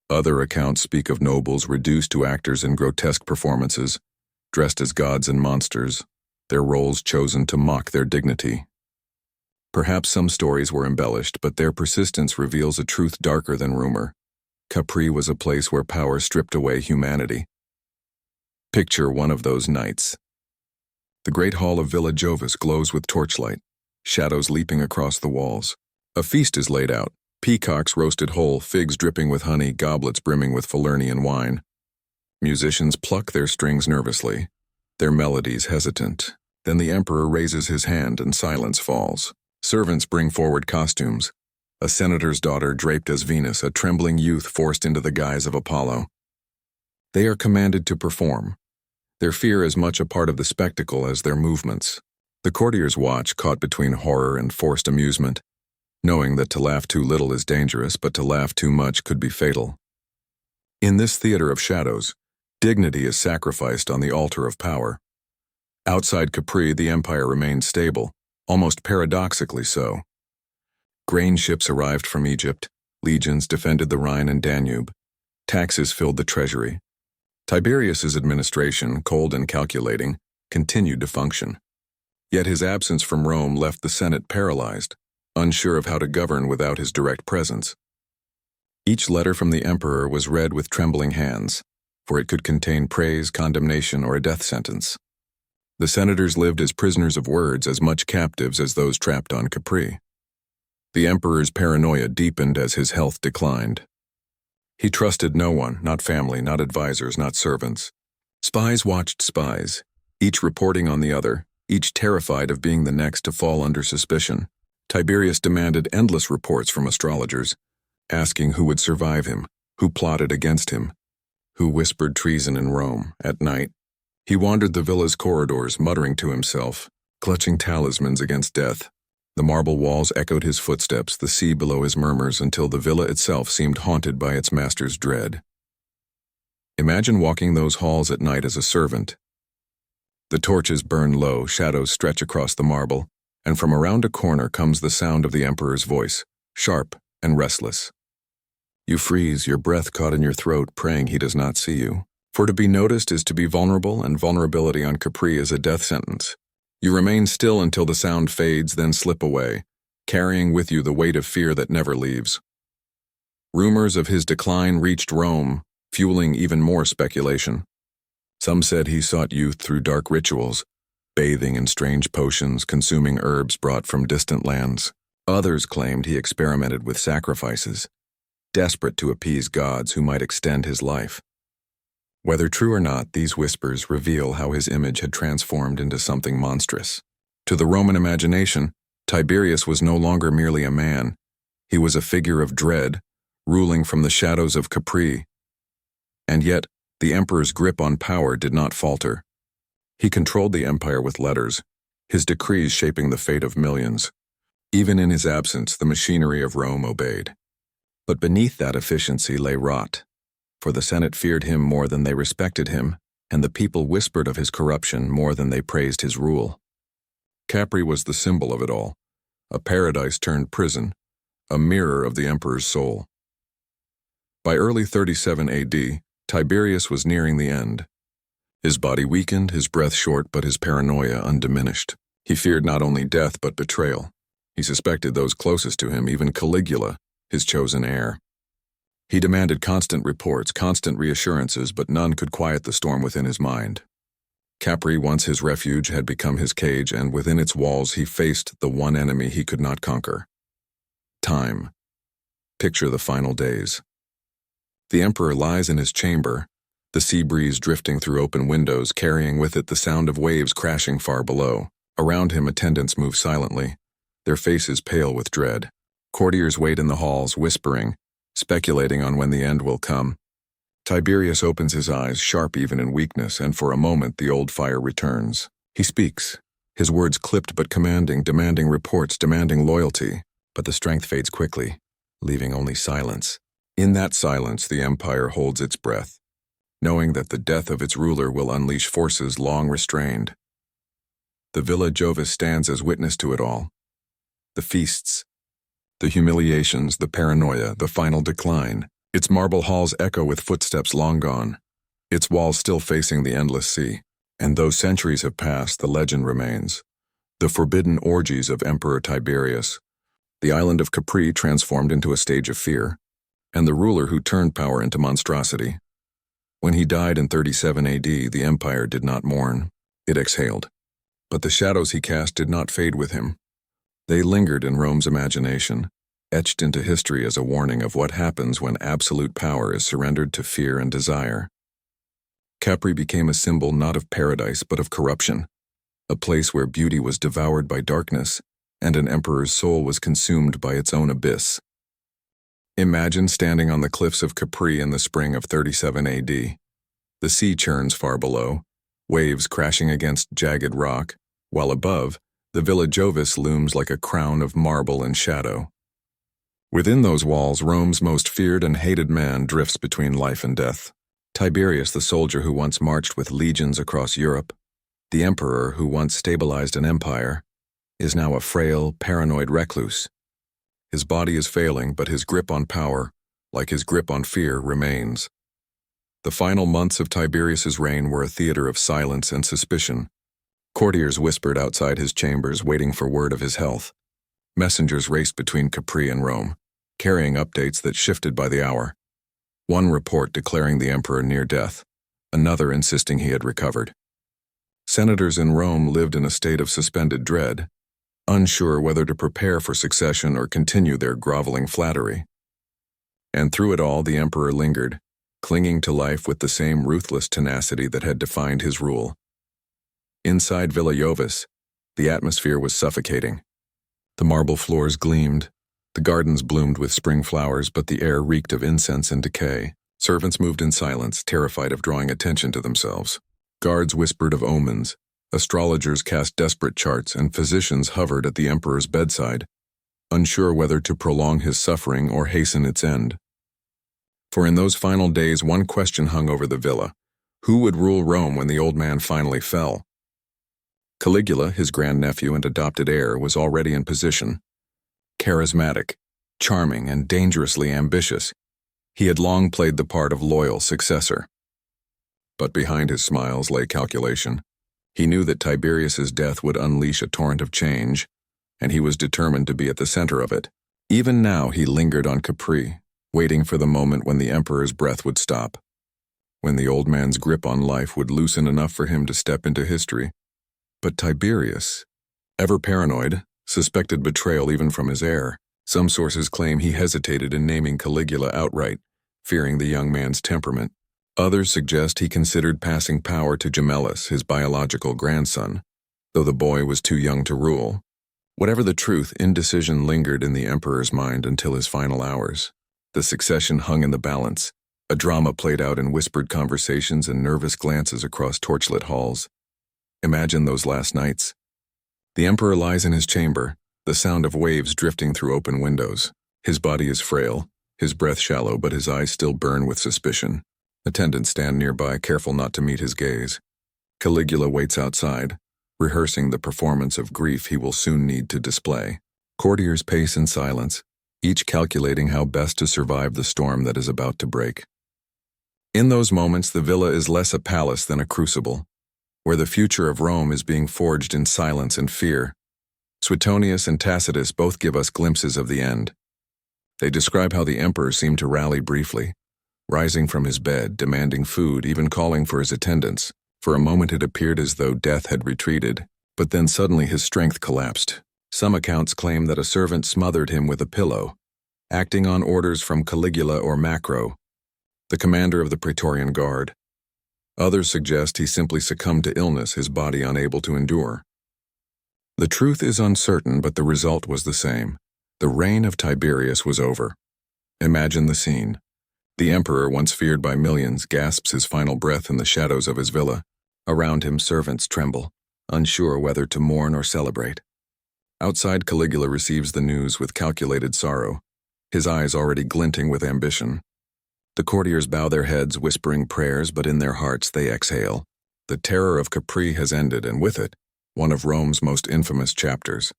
Other accounts speak of nobles reduced to actors in grotesque performances, dressed as gods and monsters, their roles chosen to mock their dignity. Perhaps some stories were embellished, but their persistence reveals a truth darker than rumor. Capri was a place where power stripped away humanity. Picture one of those nights. The great hall of Villa Jovis glows with torchlight, shadows leaping across the walls. A feast is laid out, peacocks roasted whole, figs dripping with honey, goblets brimming with Falernian wine. Musicians pluck their strings nervously, their melodies hesitant. Then the emperor raises his hand and silence falls. Servants bring forward costumes. A senator's daughter draped as Venus, a trembling youth forced into the guise of Apollo. They are commanded to perform, their fear as much a part of the spectacle as their movements. The courtiers watch, caught between horror and forced amusement, knowing that to laugh too little is dangerous, but to laugh too much could be fatal. In this theater of shadows, dignity is sacrificed on the altar of power. Outside Capri, the empire remained stable, almost paradoxically so. Grain ships arrived from Egypt, legions defended the Rhine and Danube, taxes filled the treasury. Tiberius's administration, cold and calculating, continued to function. Yet his absence from Rome left the Senate paralyzed, unsure of how to govern without his direct presence. Each letter from the emperor was read with trembling hands, for it could contain praise, condemnation, or a death sentence. The senators lived as prisoners of words, as much captives as those trapped on Capri. The emperor's paranoia deepened as his health declined. He trusted no one, not family, not advisors, not servants. Spies watched spies, each reporting on the other, each terrified of being the next to fall under suspicion. Tiberius demanded endless reports from astrologers, asking who would survive him, who plotted against him, who whispered treason in Rome. At night, he wandered the villa's corridors, muttering to himself, clutching talismans against death. The marble walls echoed his footsteps, the sea below his murmurs, until the villa itself seemed haunted by its master's dread. Imagine walking those halls at night as a servant. The torches burn low, shadows stretch across the marble, and from around a corner comes the sound of the emperor's voice, sharp and restless. You freeze, your breath caught in your throat, praying he does not see you. For to be noticed is to be vulnerable, and vulnerability on Capri is a death sentence. You remain still until the sound fades, then slip away, carrying with you the weight of fear that never leaves. Rumors of his decline reached Rome, fueling even more speculation. Some said he sought youth through dark rituals, bathing in strange potions, consuming herbs brought from distant lands. Others claimed he experimented with sacrifices, desperate to appease gods who might extend his life. Whether true or not, these whispers reveal how his image had transformed into something monstrous. To the Roman imagination, Tiberius was no longer merely a man. He was a figure of dread, ruling from the shadows of Capri. And yet, the emperor's grip on power did not falter. He controlled the empire with letters, his decrees shaping the fate of millions. Even in his absence, the machinery of Rome obeyed. But beneath that efficiency lay rot. For the Senate feared him more than they respected him, and the people whispered of his corruption more than they praised his rule. Capri was the symbol of it all, a paradise turned prison, a mirror of the emperor's soul. By early 37 AD, Tiberius was nearing the end. His body weakened, his breath short, but his paranoia undiminished. He feared not only death but betrayal. He suspected those closest to him, even Caligula, his chosen heir. He demanded constant reports, constant reassurances, but none could quiet the storm within his mind. Capri, once his refuge, had become his cage, and within its walls he faced the one enemy he could not conquer. Time. Picture the final days. The emperor lies in his chamber, the sea breeze drifting through open windows, carrying with it the sound of waves crashing far below. Around him, attendants move silently, their faces pale with dread. Courtiers wait in the halls, whispering, speculating on when the end will come. Tiberius opens his eyes, sharp even in weakness, and for a moment the old fire returns. He speaks, his words clipped but commanding, demanding reports, demanding loyalty. But the strength fades quickly, leaving only silence. In that silence, the empire holds its breath, knowing that the death of its ruler will unleash forces long restrained. The Villa Jovis stands as witness to it all. The feasts, the humiliations, the paranoia, the final decline. Its marble halls echo with footsteps long gone, its walls still facing the endless sea. And though centuries have passed, the legend remains. The forbidden orgies of Emperor Tiberius, the island of Capri transformed into a stage of fear, and the ruler who turned power into monstrosity. When he died in 37 AD, the empire did not mourn. It exhaled. But the shadows he cast did not fade with him. They lingered in Rome's imagination, etched into history as a warning of what happens when absolute power is surrendered to fear and desire. Capri became a symbol not of paradise but of corruption, a place where beauty was devoured by darkness and an emperor's soul was consumed by its own abyss. Imagine standing on the cliffs of Capri in the spring of 37 AD. The sea churns far below, waves crashing against jagged rock, while above, the Villa Jovis looms like a crown of marble and shadow. Within those walls, Rome's most feared and hated man drifts between life and death. Tiberius, the soldier who once marched with legions across Europe, the emperor who once stabilized an empire, is now a frail, paranoid recluse. His body is failing, but his grip on power, like his grip on fear, remains. The final months of Tiberius's reign were a theater of silence and suspicion. Courtiers whispered outside his chambers, waiting for word of his health. Messengers raced between Capri and Rome, carrying updates that shifted by the hour. One report declaring the emperor near death, another insisting he had recovered. Senators in Rome lived in a state of suspended dread, unsure whether to prepare for succession or continue their groveling flattery. And through it all, the emperor lingered, clinging to life with the same ruthless tenacity that had defined his rule. Inside Villa Jovis, the atmosphere was suffocating. The marble floors gleamed, the gardens bloomed with spring flowers, but the air reeked of incense and decay. Servants moved in silence, terrified of drawing attention to themselves. Guards whispered of omens, astrologers cast desperate charts, and physicians hovered at the emperor's bedside, unsure whether to prolong his suffering or hasten its end. For in those final days, one question hung over the villa: who would rule Rome when the old man finally fell? Caligula, his grandnephew and adopted heir, was already in position. Charismatic, charming, and dangerously ambitious, he had long played the part of loyal successor. But behind his smiles lay calculation. He knew that Tiberius's death would unleash a torrent of change, and he was determined to be at the center of it. Even now he lingered on Capri, waiting for the moment when the emperor's breath would stop, when the old man's grip on life would loosen enough for him to step into history. But Tiberius, ever paranoid, suspected betrayal even from his heir. Some sources claim he hesitated in naming Caligula outright, fearing the young man's temperament. Others suggest he considered passing power to Gemellus, his biological grandson, though the boy was too young to rule. Whatever the truth, indecision lingered in the emperor's mind until his final hours. The succession hung in the balance, a drama played out in whispered conversations and nervous glances across torchlit halls. Imagine those last nights. The emperor lies in his chamber, the sound of waves drifting through open windows. His body is frail, his breath shallow, but his eyes still burn with suspicion. Attendants stand nearby, careful not to meet his gaze. Caligula waits outside, rehearsing the performance of grief he will soon need to display. Courtiers pace in silence, each calculating how best to survive the storm that is about to break. In those moments, the villa is less a palace than a crucible, where the future of Rome is being forged in silence and fear. Suetonius and Tacitus both give us glimpses of the end. They describe how the emperor seemed to rally briefly, rising from his bed, demanding food, even calling for his attendants. For a moment it appeared as though death had retreated, but then suddenly his strength collapsed. Some accounts claim that a servant smothered him with a pillow, acting on orders from Caligula or Macro, the commander of the Praetorian Guard. Others suggest he simply succumbed to illness, his body unable to endure. The truth is uncertain, but the result was the same. The reign of Tiberius was over. Imagine the scene. The emperor, once feared by millions, gasps his final breath in the shadows of his villa. Around him, servants tremble, unsure whether to mourn or celebrate. Outside, Caligula receives the news with calculated sorrow, his eyes already glinting with ambition. The courtiers bow their heads, whispering prayers, but in their hearts they exhale. The terror of Capri has ended, and with it, one of Rome's most infamous chapters.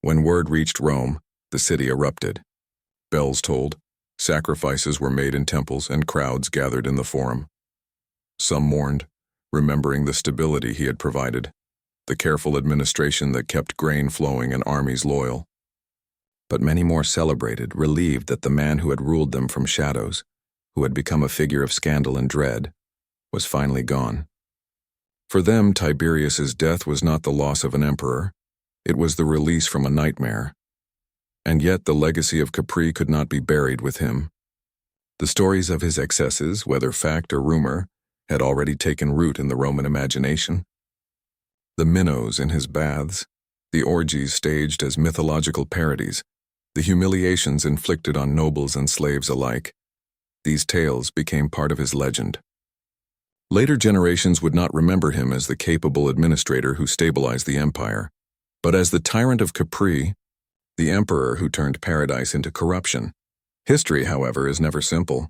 When word reached Rome, the city erupted. Bells tolled, sacrifices were made in temples, and crowds gathered in the forum. Some mourned, remembering the stability he had provided, the careful administration that kept grain flowing and armies loyal. But many more celebrated, relieved that the man who had ruled them from shadows, who had become a figure of scandal and dread, was finally gone. For them, Tiberius's death was not the loss of an emperor, it was the release from a nightmare. And yet the legacy of Capri could not be buried with him. The stories of his excesses, whether fact or rumor, had already taken root in the Roman imagination. The minnows in his baths, the orgies staged as mythological parodies, the humiliations inflicted on nobles and slaves alike, these tales became part of his legend. Later generations would not remember him as the capable administrator who stabilized the empire, but as the tyrant of Capri, the emperor who turned paradise into corruption. History, however, is never simple.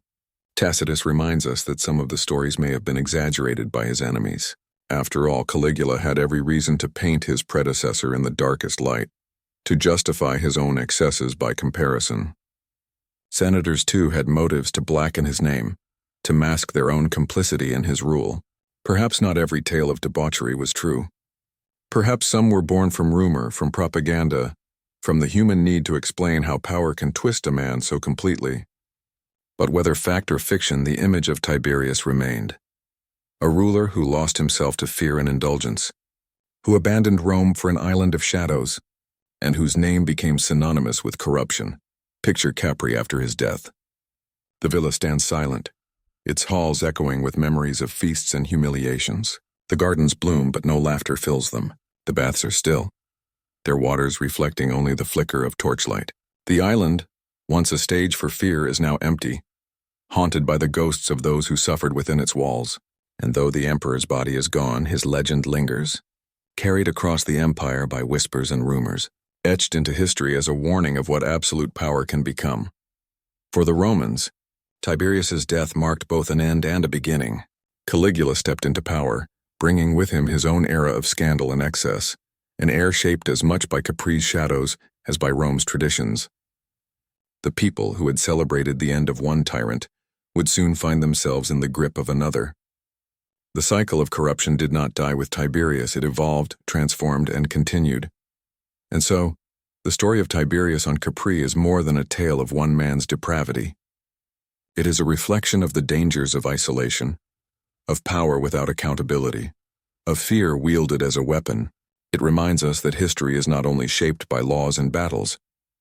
Tacitus reminds us that some of the stories may have been exaggerated by his enemies. After all, Caligula had every reason to paint his predecessor in the darkest light, to justify his own excesses by comparison. Senators, too, had motives to blacken his name, to mask their own complicity in his rule. Perhaps not every tale of debauchery was true. Perhaps some were born from rumor, from propaganda, from the human need to explain how power can twist a man so completely. But whether fact or fiction, the image of Tiberius remained. A ruler who lost himself to fear and indulgence, who abandoned Rome for an island of shadows, and whose name became synonymous with corruption. Picture Capri after his death. The villa stands silent, its halls echoing with memories of feasts and humiliations. The gardens bloom, but no laughter fills them. The baths are still, their waters reflecting only the flicker of torchlight. The island, once a stage for fear, is now empty, haunted by the ghosts of those who suffered within its walls. And though the emperor's body is gone, his legend lingers, carried across the empire by whispers and rumors, etched into history as a warning of what absolute power can become. For the Romans, Tiberius's death marked both an end and a beginning. Caligula stepped into power, bringing with him his own era of scandal and excess, an era shaped as much by Capri's shadows as by Rome's traditions. The people who had celebrated the end of one tyrant would soon find themselves in the grip of another. The cycle of corruption did not die with Tiberius, it evolved, transformed, and continued. And so, the story of Tiberius on Capri is more than a tale of one man's depravity. It is a reflection of the dangers of isolation, of power without accountability, of fear wielded as a weapon. It reminds us that history is not only shaped by laws and battles,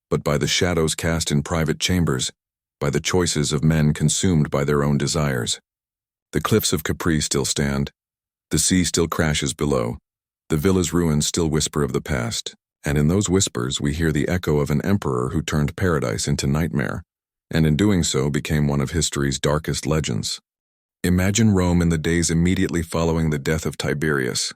but by the shadows cast in private chambers, by the choices of men consumed by their own desires. The cliffs of Capri still stand, the sea still crashes below, the villa's ruins still whisper of the past, and in those whispers we hear the echo of an emperor who turned paradise into nightmare, and in doing so became one of history's darkest legends. Imagine Rome in the days immediately following the death of Tiberius.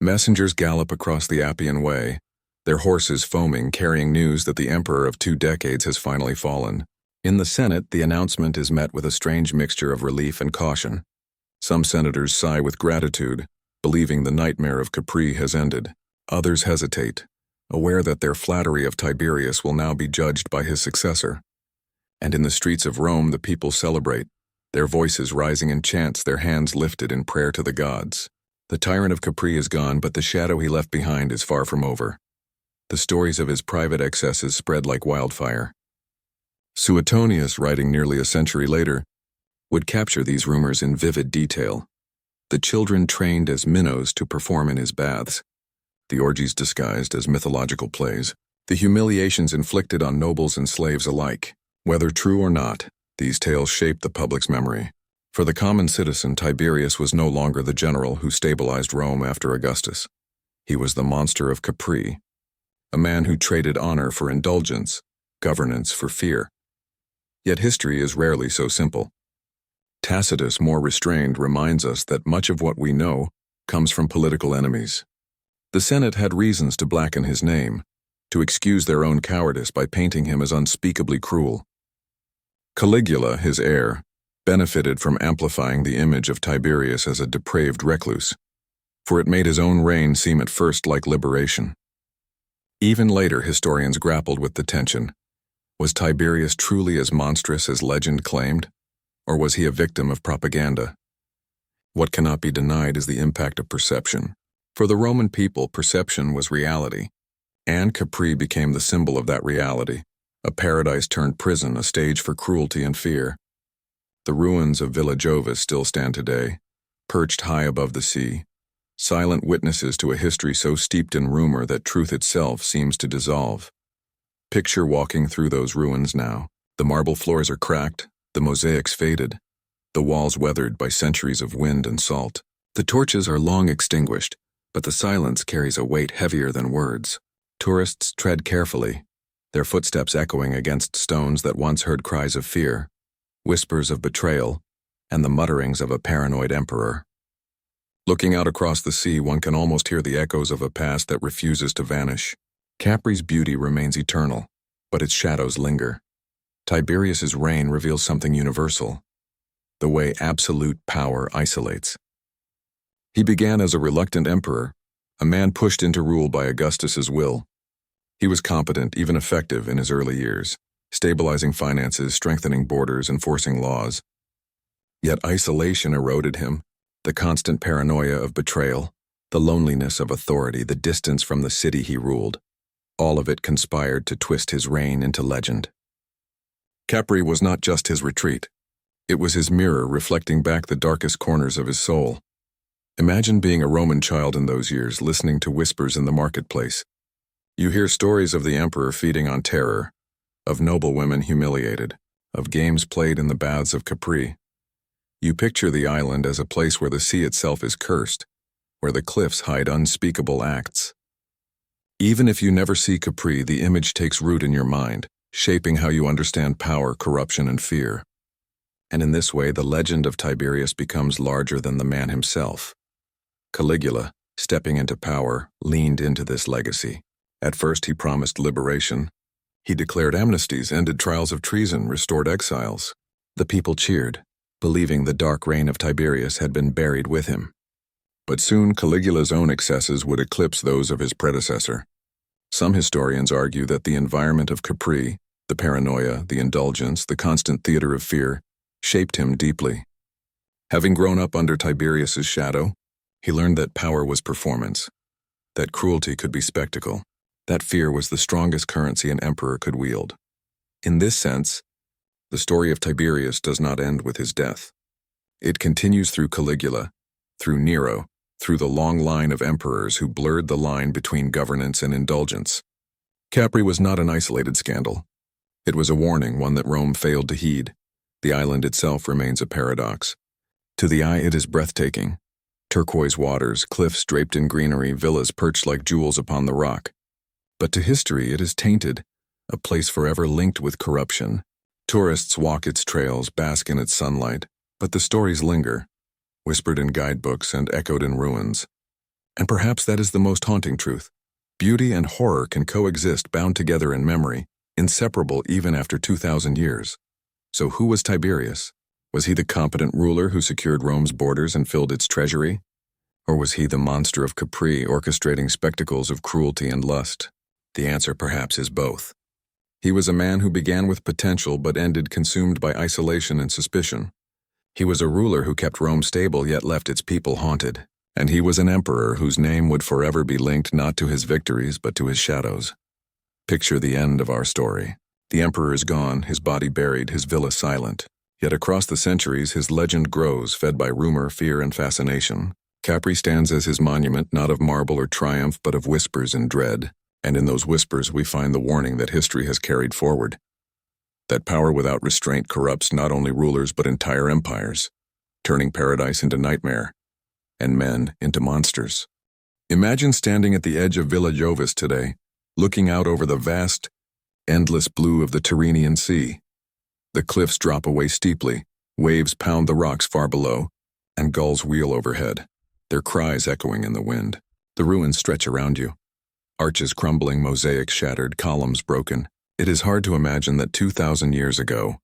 Messengers gallop across the Appian Way, their horses foaming, carrying news that the emperor of 2 decades has finally fallen. In the Senate, the announcement is met with a strange mixture of relief and caution. Some senators sigh with gratitude, believing the nightmare of Capri has ended. Others hesitate, aware that their flattery of Tiberius will now be judged by his successor. And in the streets of Rome, the people celebrate, their voices rising in chants, their hands lifted in prayer to the gods. The tyrant of Capri is gone, but the shadow he left behind is far from over. The stories of his private excesses spread like wildfire. Suetonius, writing nearly a century later, would capture these rumors in vivid detail. the children trained as minnows to perform in his baths, the orgies disguised as mythological plays, the humiliations inflicted on nobles and slaves alike. Whether true or not, these tales shaped the public's memory. For the common citizen, Tiberius was no longer the general who stabilized Rome after Augustus. He was the monster of Capri, a man who traded honor for indulgence, governance for fear. Yet history is rarely so simple. Tacitus, more restrained, reminds us that much of what we know comes from political enemies. The Senate had reasons to blacken his name, to excuse their own cowardice by painting him as unspeakably cruel. Caligula, his heir, benefited from amplifying the image of Tiberius as a depraved recluse, for it made his own reign seem at first like liberation. Even later, historians grappled with the tension. Was Tiberius truly as monstrous as legend claimed, or was he a victim of propaganda? What cannot be denied is the impact of perception. For the Roman people, perception was reality, and Capri became the symbol of that reality, a paradise turned prison, a stage for cruelty and fear. The ruins of Villa Jovis still stand today, perched high above the sea, silent witnesses to a history so steeped in rumor that truth itself seems to dissolve. Picture walking through those ruins now. The marble floors are cracked, the mosaics faded, the walls weathered by centuries of wind and salt. The torches are long extinguished, but the silence carries a weight heavier than words. Tourists tread carefully, their footsteps echoing against stones that once heard cries of fear, whispers of betrayal, and the mutterings of a paranoid emperor. Looking out across the sea, one can almost hear the echoes of a past that refuses to vanish. Capri's beauty remains eternal, but its shadows linger. Tiberius's reign reveals something universal, the way absolute power isolates. He began as a reluctant emperor, a man pushed into rule by Augustus's will. He was competent, even effective in his early years, stabilizing finances, strengthening borders, enforcing laws. Yet isolation eroded him, the constant paranoia of betrayal, the loneliness of authority, the distance from the city he ruled. All of it conspired to twist his reign into legend. Capri was not just his retreat. It was his mirror reflecting back the darkest corners of his soul. Imagine being a Roman child in those years, listening to whispers in the marketplace. You hear stories of the emperor feeding on terror, of noble women humiliated, of games played in the baths of Capri. You picture the island as a place where the sea itself is cursed, where the cliffs hide unspeakable acts. Even if you never see Capri, the image takes root in your mind, shaping how you understand power, corruption, and fear. And in this way, the legend of Tiberius becomes larger than the man himself. Caligula, stepping into power, leaned into this legacy. At first, he promised liberation. He declared amnesties, ended trials of treason, restored exiles. The people cheered, believing the dark reign of Tiberius had been buried with him. But soon Caligula's own excesses would eclipse those of his predecessor. Some historians argue that the environment of Capri, the paranoia, the indulgence, the constant theater of fear, shaped him deeply. Having grown up under Tiberius's shadow, he learned that power was performance, that cruelty could be spectacle, that fear was the strongest currency an emperor could wield. In this sense, the story of Tiberius does not end with his death. It continues through Caligula, through Nero, through the long line of emperors who blurred the line between governance and indulgence. Capri was not an isolated scandal. It was a warning, one that Rome failed to heed. The island itself remains a paradox. To the eye, it is breathtaking. Turquoise waters, cliffs draped in greenery, villas perched like jewels upon the rock. But to history, it is tainted, a place forever linked with corruption. Tourists walk its trails, bask in its sunlight, but the stories linger, whispered in guidebooks and echoed in ruins. And perhaps that is the most haunting truth. Beauty and horror can coexist, bound together in memory, inseparable even after 2,000 years. So who was Tiberius? Was he the competent ruler who secured Rome's borders and filled its treasury? Or was he the monster of Capri, orchestrating spectacles of cruelty and lust? The answer perhaps is both. He was a man who began with potential but ended consumed by isolation and suspicion. He was a ruler who kept Rome stable yet left its people haunted. And he was an emperor whose name would forever be linked not to his victories but to his shadows. Picture the end of our story. The emperor is gone, his body buried, his villa silent. Yet across the centuries his legend grows, fed by rumor, fear, and fascination. Capri stands as his monument, not of marble or triumph, but of whispers and dread, and in those whispers we find the warning that history has carried forward. That power without restraint corrupts not only rulers but entire empires, turning paradise into nightmare, and men into monsters. Imagine standing at the edge of Villa Jovis today, looking out over the vast, endless blue of the Tyrrhenian Sea. The cliffs drop away steeply, waves pound the rocks far below, and gulls wheel overhead, their cries echoing in the wind. The ruins stretch around you, arches crumbling, mosaics shattered, columns broken. It is hard to imagine that 2,000 years ago,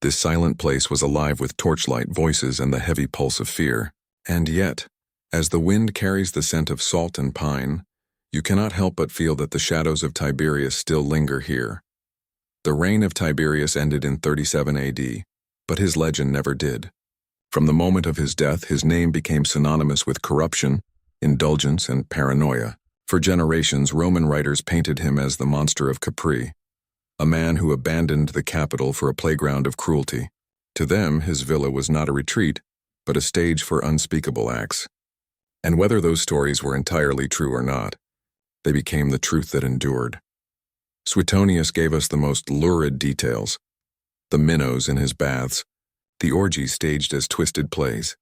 this silent place was alive with torchlight, voices, and the heavy pulse of fear. And yet, as the wind carries the scent of salt and pine, you cannot help but feel that the shadows of Tiberius still linger here. The reign of Tiberius ended in 37 AD, but his legend never did. From the moment of his death, his name became synonymous with corruption, indulgence, and paranoia. For generations, Roman writers painted him as the monster of Capri, a man who abandoned the capital for a playground of cruelty. To them, his villa was not a retreat, but a stage for unspeakable acts. And whether those stories were entirely true or not, they became the truth that endured. Suetonius gave us the most lurid details: the minnows in his baths, the orgies staged as twisted plays,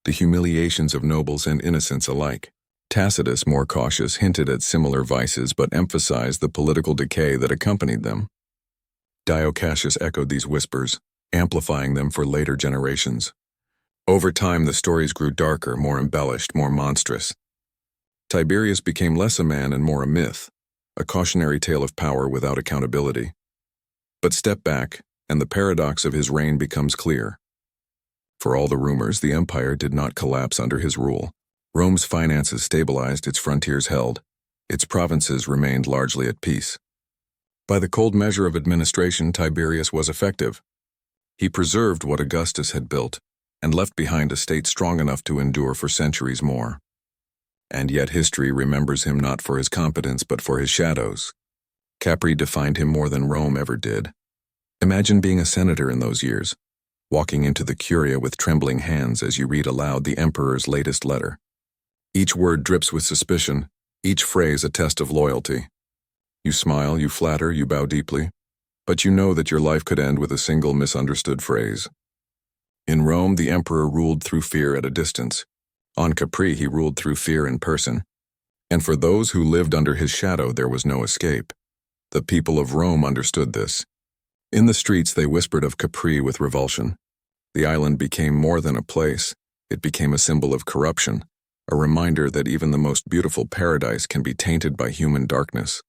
the humiliations of nobles and innocents alike. Tacitus, more cautious, hinted at similar vices but emphasized the political decay that accompanied them. Dio Cassius echoed these whispers, amplifying them for later generations. Over time, the stories grew darker, more embellished, more monstrous. Tiberius became less a man and more a myth, a cautionary tale of power without accountability. But step back, and the paradox of his reign becomes clear. For all the rumors, the empire did not collapse under his rule. Rome's finances stabilized, its frontiers held, its provinces remained largely at peace. By the cold measure of administration, Tiberius was effective. He preserved what Augustus had built, and left behind a state strong enough to endure for centuries more. And yet history remembers him not for his competence but for his shadows. Capri defined him more than Rome ever did. Imagine being a senator in those years, walking into the Curia with trembling hands as you read aloud the emperor's latest letter. Each word drips with suspicion, each phrase a test of loyalty. You smile, you flatter, you bow deeply, but you know that your life could end with a single misunderstood phrase. In Rome, the emperor ruled through fear at a distance. On Capri, he ruled through fear in person. And for those who lived under his shadow, there was no escape. The people of Rome understood this. In the streets, they whispered of Capri with revulsion. The island became more than a place. It became a symbol of corruption, a reminder that even the most beautiful paradise can be tainted by human darkness.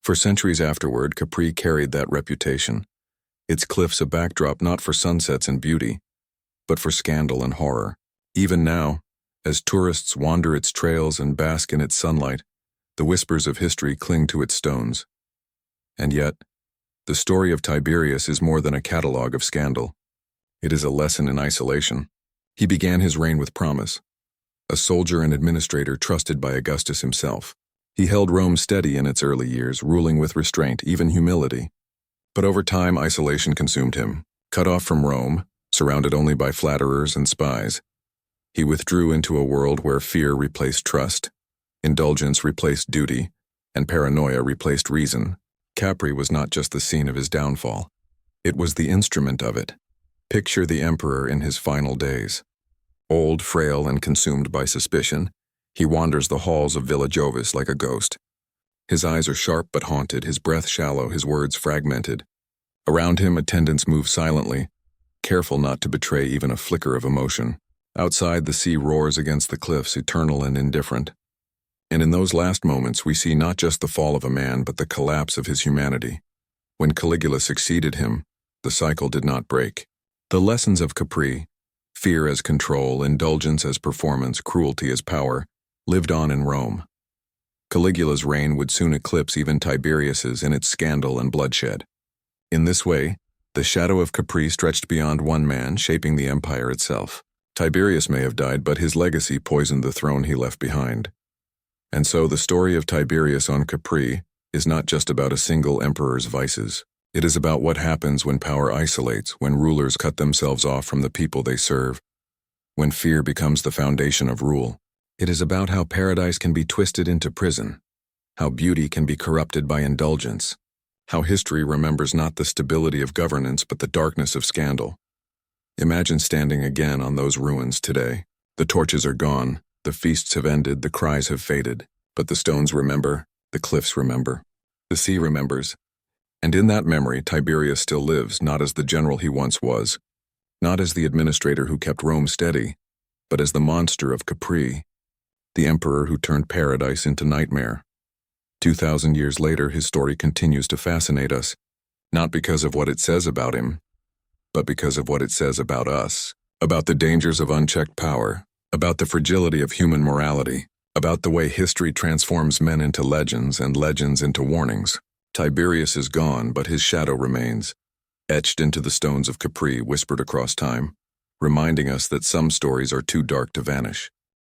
For centuries afterward, Capri carried that reputation, its cliffs a backdrop not for sunsets and beauty, but for scandal and horror. Even now, as tourists wander its trails and bask in its sunlight, the whispers of history cling to its stones. And yet, the story of Tiberius is more than a catalogue of scandal. It is a lesson in isolation. He began his reign with promise, a soldier and administrator trusted by Augustus himself. He held Rome steady in its early years, ruling with restraint, even humility. But over time, isolation consumed him. Cut off from Rome, surrounded only by flatterers and spies, he withdrew into a world where fear replaced trust, indulgence replaced duty, and paranoia replaced reason. Capri was not just the scene of his downfall. It was the instrument of it. Picture the emperor in his final days. Old, frail, and consumed by suspicion, he wanders the halls of Villa Jovis like a ghost. His eyes are sharp but haunted, his breath shallow, his words fragmented. Around him, attendants move silently, careful not to betray even a flicker of emotion. Outside, the sea roars against the cliffs, eternal and indifferent. And in those last moments, we see not just the fall of a man, but the collapse of his humanity. When Caligula succeeded him, the cycle did not break. The lessons of Capri, fear as control, indulgence as performance, cruelty as power, lived on in Rome. Caligula's reign would soon eclipse even Tiberius's in its scandal and bloodshed. In this way, the shadow of Capri stretched beyond one man, shaping the empire itself. Tiberius may have died, but his legacy poisoned the throne he left behind. And so the story of Tiberius on Capri is not just about a single emperor's vices. It is about what happens when power isolates, when rulers cut themselves off from the people they serve, when fear becomes the foundation of rule. It is about how paradise can be twisted into prison, how beauty can be corrupted by indulgence, how history remembers not the stability of governance but the darkness of scandal. Imagine standing again on those ruins today. The torches are gone, the feasts have ended, the cries have faded, but the stones remember, the cliffs remember, the sea remembers. And in that memory, Tiberius still lives, not as the general he once was, not as the administrator who kept Rome steady, but as the monster of Capri, the emperor who turned paradise into nightmare. 2,000 years later, his story continues to fascinate us, not because of what it says about him, but because of what it says about us, about the dangers of unchecked power, about the fragility of human morality, about the way history transforms men into legends and legends into warnings. Tiberius is gone, but his shadow remains, etched into the stones of Capri, whispered across time, reminding us that some stories are too dark to vanish.